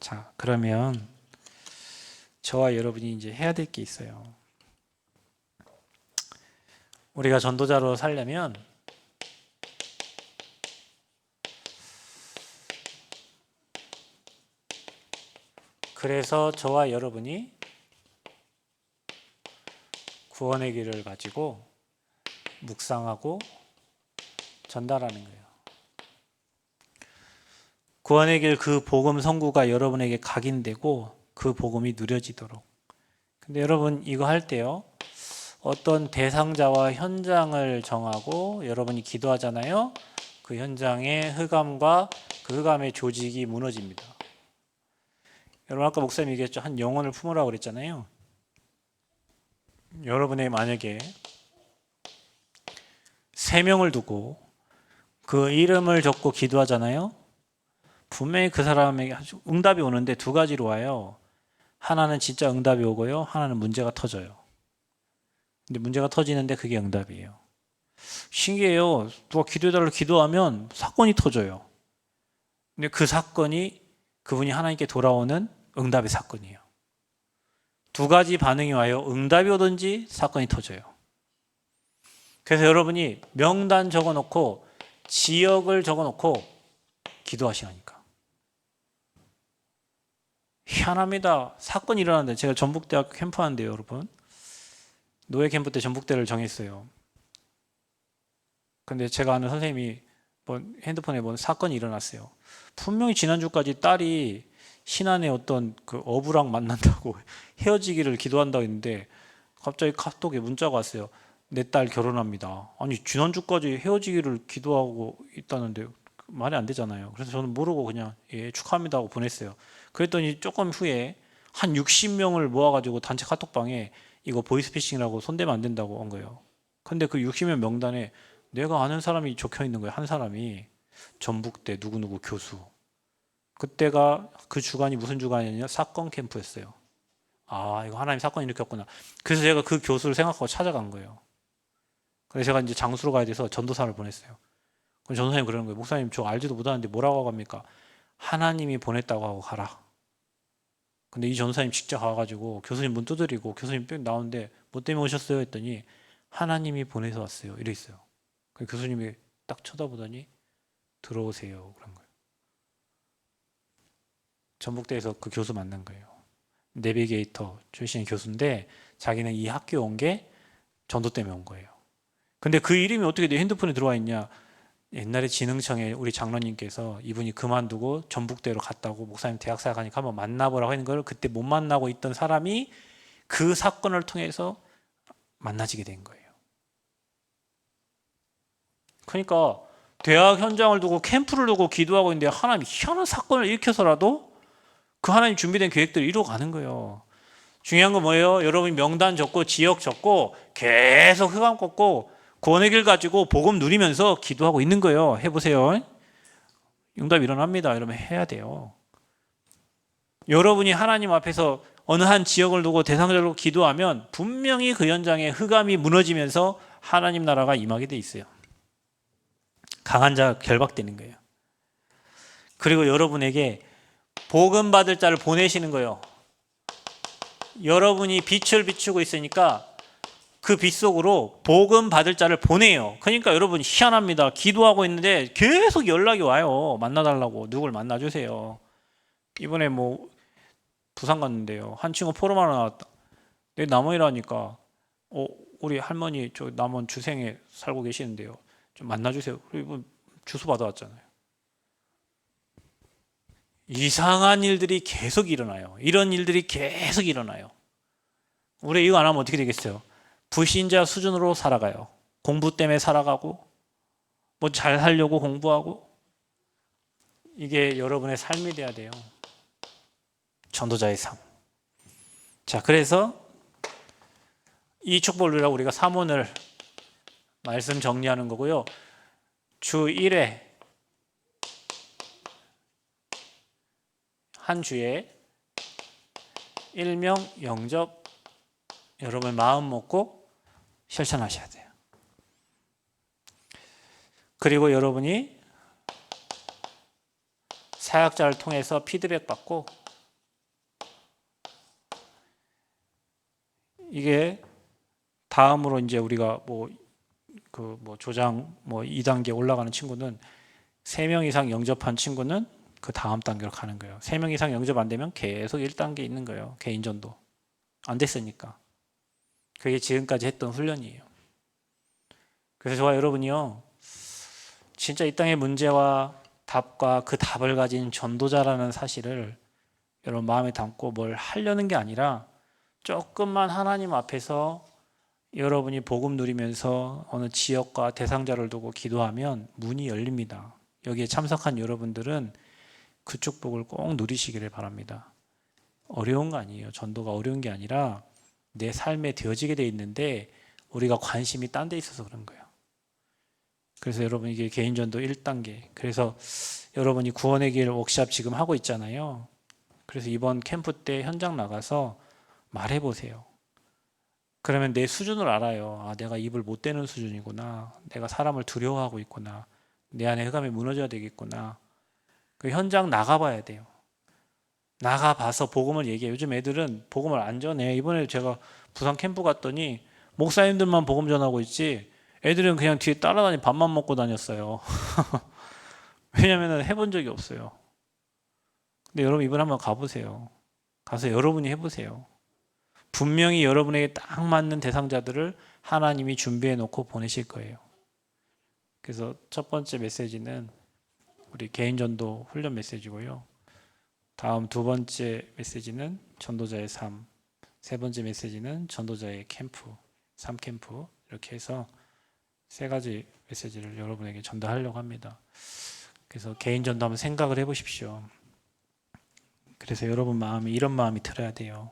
자, 그러면 저와 여러분이 이제 해야 될 게 있어요. 우리가 전도자로 살려면 그래서 저와 여러분이 구원의 길을 가지고 묵상하고 전달하는 거예요. 구원의 길 그 복음 선구가 여러분에게 각인되고 그 복음이 누려지도록. 근데 여러분 이거 할 때요. 어떤 대상자와 현장을 정하고 여러분이 기도하잖아요. 그 현장의 흑암과 그 흑암의 조직이 무너집니다. 여러분 아까 목사님 얘기했죠. 한 영혼을 품으라고 그랬잖아요. 여러분의 만약에 3명을 두고 그 이름을 적고 기도하잖아요. 분명히 그 사람에게 응답이 오는데 2가지로 와요. 하나는 진짜 응답이 오고요. 하나는 문제가 터져요. 근데 문제가 터지는데 그게 응답이에요. 신기해요. 누가 기도해달라고 기도하면 사건이 터져요. 근데 그 사건이 그분이 하나님께 돌아오는 응답의 사건이에요. 2가지 반응이 와요. 응답이 오든지 사건이 터져요. 그래서 여러분이 명단 적어놓고 지역을 적어놓고 기도하시라니까. 희한합니다. 사건이 일어났는데 제가 전북대학교 캠프 하는데요, 여러분. 노예 캠프 때 전북대를 정했어요. 근데 제가 아는 선생님이 핸드폰에 사건이 일어났어요. 분명히 지난주까지 딸이 신안의 어떤 그 어부랑 만난다고 헤어지기를 기도한다고 했는데 갑자기 카톡에 문자가 왔어요. 내 딸 결혼합니다. 아니 지난주까지 헤어지기를 기도하고 있다는데 말이 안 되잖아요. 그래서 저는 모르고 그냥 예 축하합니다 하고 보냈어요. 그랬더니 조금 후에 한 60명을 모아가지고 단체 카톡방에 이거 보이스피싱이라고 손대면 안 된다고 온 거예요. 근데 그 60명 명단에 내가 아는 사람이 적혀 있는 거예요. 한 사람이 전북대 누구누구 교수. 그때가 그 주간이 무슨 주간이냐? 사건 캠프였어요. 아, 이거 하나님 사건이 일으켰구나. 그래서 제가 그 교수를 생각하고 찾아간 거예요. 그래서 제가 이제 장수로 가야 돼서 전도사를 보냈어요. 그럼 전도사님 그러는 거예요. 목사님 저 알지도 못하는데 뭐라고 하고 갑니까? 하나님이 보냈다고 하고 가라. 근데 이 전도사님 직접 가가지고 교수님 문 두드리고 교수님 뿅 나오는데 뭐 때문에 오셨어요? 했더니 하나님이 보내서 왔어요. 이랬어요. 교수님이 딱 쳐다보더니 들어오세요. 그런 거예요. 전북대에서 그 교수 만난 거예요. 내비게이터 출신의 교수인데 자기는 이 학교 온 게 전도 때문에 온 거예요. 근데 그 이름이 어떻게 내 핸드폰에 들어와 있냐? 옛날에 진흥청에 우리 장로님께서 이분이 그만두고 전북대로 갔다고 목사님 대학사 가니까 한번 만나보라고 하는 걸 그때 못 만나고 있던 사람이 그 사건을 통해서 만나지게 된 거예요. 그러니까 대학 현장을 두고 캠프를 두고 기도하고 있는데 하나님이 희한한 사건을 일으켜서라도 그 하나님 준비된 계획들을 이루어가는 거예요. 중요한 건 뭐예요? 여러분이 명단 적고 지역 적고 계속 흑암 걷고 구원의 길 가지고 복음 누리면서 기도하고 있는 거예요. 해보세요. 응답 일어납니다. 여러분 해야 돼요. 여러분이 하나님 앞에서 어느 한 지역을 두고 대상적으로 기도하면 분명히 그 현장에 흑암이 무너지면서 하나님 나라가 임하게 돼 있어요. 강한 자가 결박되는 거예요. 그리고 여러분에게 복음 받을 자를 보내시는 거예요. 여러분이 빛을 비추고 있으니까 그 빛 속으로 복음 받을 자를 보내요. 그러니까 여러분 희한합니다. 기도하고 있는데 계속 연락이 와요. 만나달라고. 누굴 만나주세요. 이번에 뭐 부산 갔는데요. 한 친구 포럼 하나 나왔다. 내 남원이라니까 우리 할머니 저 남원 주생에 살고 계시는데요. 좀 만나주세요. 그리고 주소 받아왔잖아요. 이상한 일들이 계속 일어나요. 이런 일들이 계속 일어나요. 우리 이거 안 하면 어떻게 되겠어요? 불신자 수준으로 살아가요. 공부 때문에 살아가고 뭐 잘 살려고 공부하고 이게 여러분의 삶이 돼야 돼요. 전도자의 삶. 자, 그래서 이 축복을 누리라고 우리가 사문을 말씀 정리하는 거고요. 주 1회 한 주에 일명 영접 여러분 마음 먹고 실천하셔야 돼요. 그리고 여러분이 사역자를 통해서 피드백 받고 이게 다음으로 이제 우리가 조장 2단계 올라가는 친구는 3명 이상 영접한 친구는 그 다음 단계로 가는 거예요. 3명 이상 영접 안 되면 계속 1단계 있는 거예요. 개인전도. 안 됐으니까. 그게 지금까지 했던 훈련이에요. 그래서 저와 여러분이요. 진짜 이 땅의 문제와 답과 그 답을 가진 전도자라는 사실을 여러분 마음에 담고 뭘 하려는 게 아니라 조금만 하나님 앞에서 여러분이 복음 누리면서 어느 지역과 대상자를 두고 기도하면 문이 열립니다. 여기에 참석한 여러분들은 그 축복을 꼭 누리시기를 바랍니다. 어려운 거 아니에요. 전도가 어려운 게 아니라 내 삶에 되어지게 돼 있는데 우리가 관심이 딴 데 있어서 그런 거예요. 그래서 여러분 이게 개인전도 1단계. 그래서 여러분이 구원의 길 워크숍 지금 하고 있잖아요. 그래서 이번 캠프 때 현장 나가서 말해보세요. 그러면 내 수준을 알아요. 아, 내가 입을 못 대는 수준이구나. 내가 사람을 두려워하고 있구나. 내 안에 흑암이 무너져야 되겠구나. 그 현장 나가봐야 돼요. 나가봐서 복음을 얘기해요. 요즘 애들은 복음을 안 전해. 이번에 제가 부산 캠프 갔더니 목사님들만 복음 전하고 있지 애들은 그냥 뒤에 따라다니 밥만 먹고 다녔어요. 왜냐하면 해본 적이 없어요. 근데 여러분 이번에 한번 가보세요. 가서 여러분이 해보세요. 분명히 여러분에게 딱 맞는 대상자들을 하나님이 준비해 놓고 보내실 거예요. 그래서 첫 번째 메시지는 우리 개인전도 훈련 메시지고요. 다음 두 번째 메시지는 전도자의 삶, 세 번째 메시지는 전도자의 캠프, 3캠프 이렇게 해서 세 가지 메시지를 여러분에게 전달하려고 합니다. 그래서 개인전도 한번 생각을 해보십시오. 그래서 그래서 여러분 마음에 이런 마음이 들어야 돼요.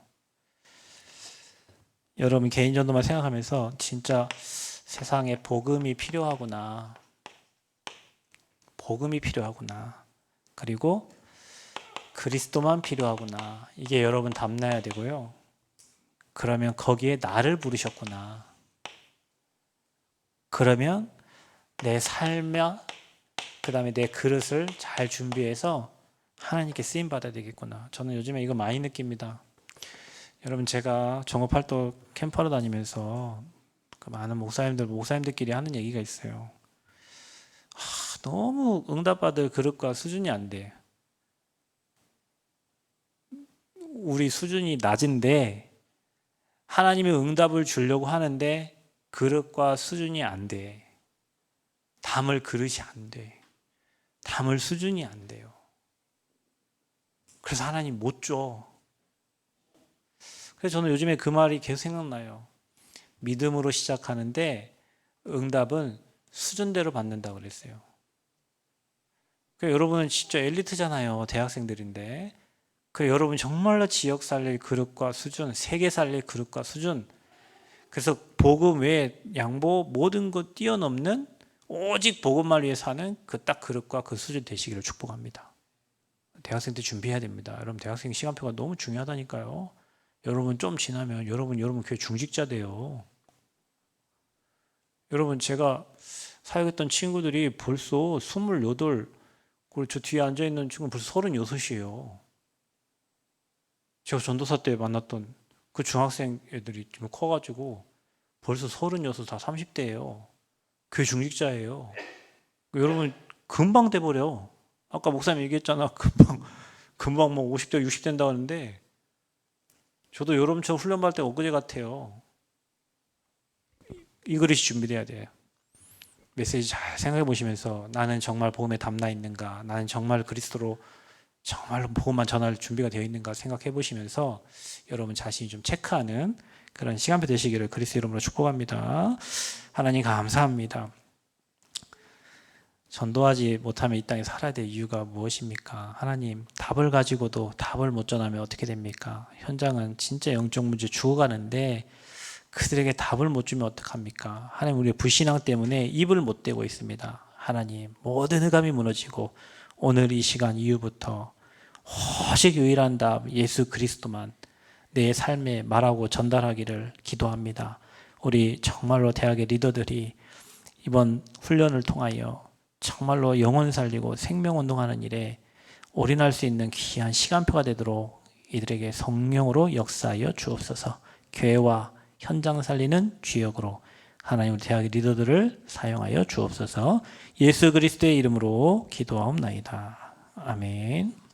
여러분 개인 전도만 생각하면서 진짜 세상에 복음이 필요하구나. 복음이 필요하구나. 그리고 그리스도만 필요하구나. 이게 여러분 담나야 되고요. 그러면 거기에 나를 부르셨구나. 그러면 내 삶과 그 다음에 내 그릇을 잘 준비해서 하나님께 쓰임 받아야 되겠구나. 저는 요즘에 이거 많이 느낍니다. 여러분 제가 종업활동 캠프하러 다니면서 그 많은 목사님들끼리 하는 얘기가 있어요. 너무 응답받을 그릇과 수준이 안 돼. 우리 수준이 낮은데 하나님의 응답을 주려고 하는데 그릇과 수준이 안 돼. 담을 그릇이 안 돼. 담을 수준이 안 돼요. 그래서 하나님 못 줘. 그래서 저는 요즘에 그 말이 계속 생각나요. 믿음으로 시작하는데 응답은 수준대로 받는다고 그랬어요. 그러니까 여러분은 진짜 엘리트잖아요. 대학생들인데. 그래서 여러분 정말로 지역 살릴 그릇과 수준, 세계 살릴 그릇과 수준, 그래서 복음 외에 양보 모든 것 뛰어넘는 오직 복음만 위해 사는 그 딱 그릇과 그 수준 되시기를 축복합니다. 대학생 때 준비해야 됩니다. 여러분 대학생 시간표가 너무 중요하다니까요. 여러분 좀 지나면 여러분 교회 중직자 돼요. 여러분 제가 사역했던 친구들이 벌써 28, 그리고 저 뒤에 앉아있는 친구는 벌써 36이에요. 제가 전도사 때 만났던 그 중학생 애들이 지금 커가지고 벌써 36, 다 30대예요. 교회 중직자예요. 여러분 금방 돼버려. 아까 목사님 얘기했잖아. 금방 뭐 50대, 60 된다 하는데 저도 여러분처럼 훈련받을 때 엊그제 같아요. 이 그릇이 준비돼야 돼요. 메시지 잘 생각해 보시면서 나는 정말 복음에 담나 있는가, 나는 정말 그리스도로 정말로 복음만 전할 준비가 되어 있는가 생각해 보시면서 여러분 자신이 좀 체크하는 그런 시간표 되시기를 그리스도 이름으로 축복합니다. 하나님 감사합니다. 전도하지 못하면 이 땅에 살아야 될 이유가 무엇입니까? 하나님, 답을 가지고도 답을 못 전하면 어떻게 됩니까? 현장은 진짜 영적 문제 죽어가는데 그들에게 답을 못 주면 어떡합니까? 하나님, 우리의 불신앙 때문에 입을 못 대고 있습니다. 하나님, 모든 흑암이 무너지고 오늘 이 시간 이후부터 오직 유일한 답 예수 그리스도만 내 삶에 말하고 전달하기를 기도합니다. 우리 정말로 대학의 리더들이 이번 훈련을 통하여 정말로 영혼 살리고 생명운동하는 일에 올인할 수 있는 귀한 시간표가 되도록 이들에게 성령으로 역사하여 주옵소서. 교회와 현장 살리는 주역으로 하나님 우리 대학의 리더들을 사용하여 주옵소서. 예수 그리스도의 이름으로 기도하옵나이다. 아멘.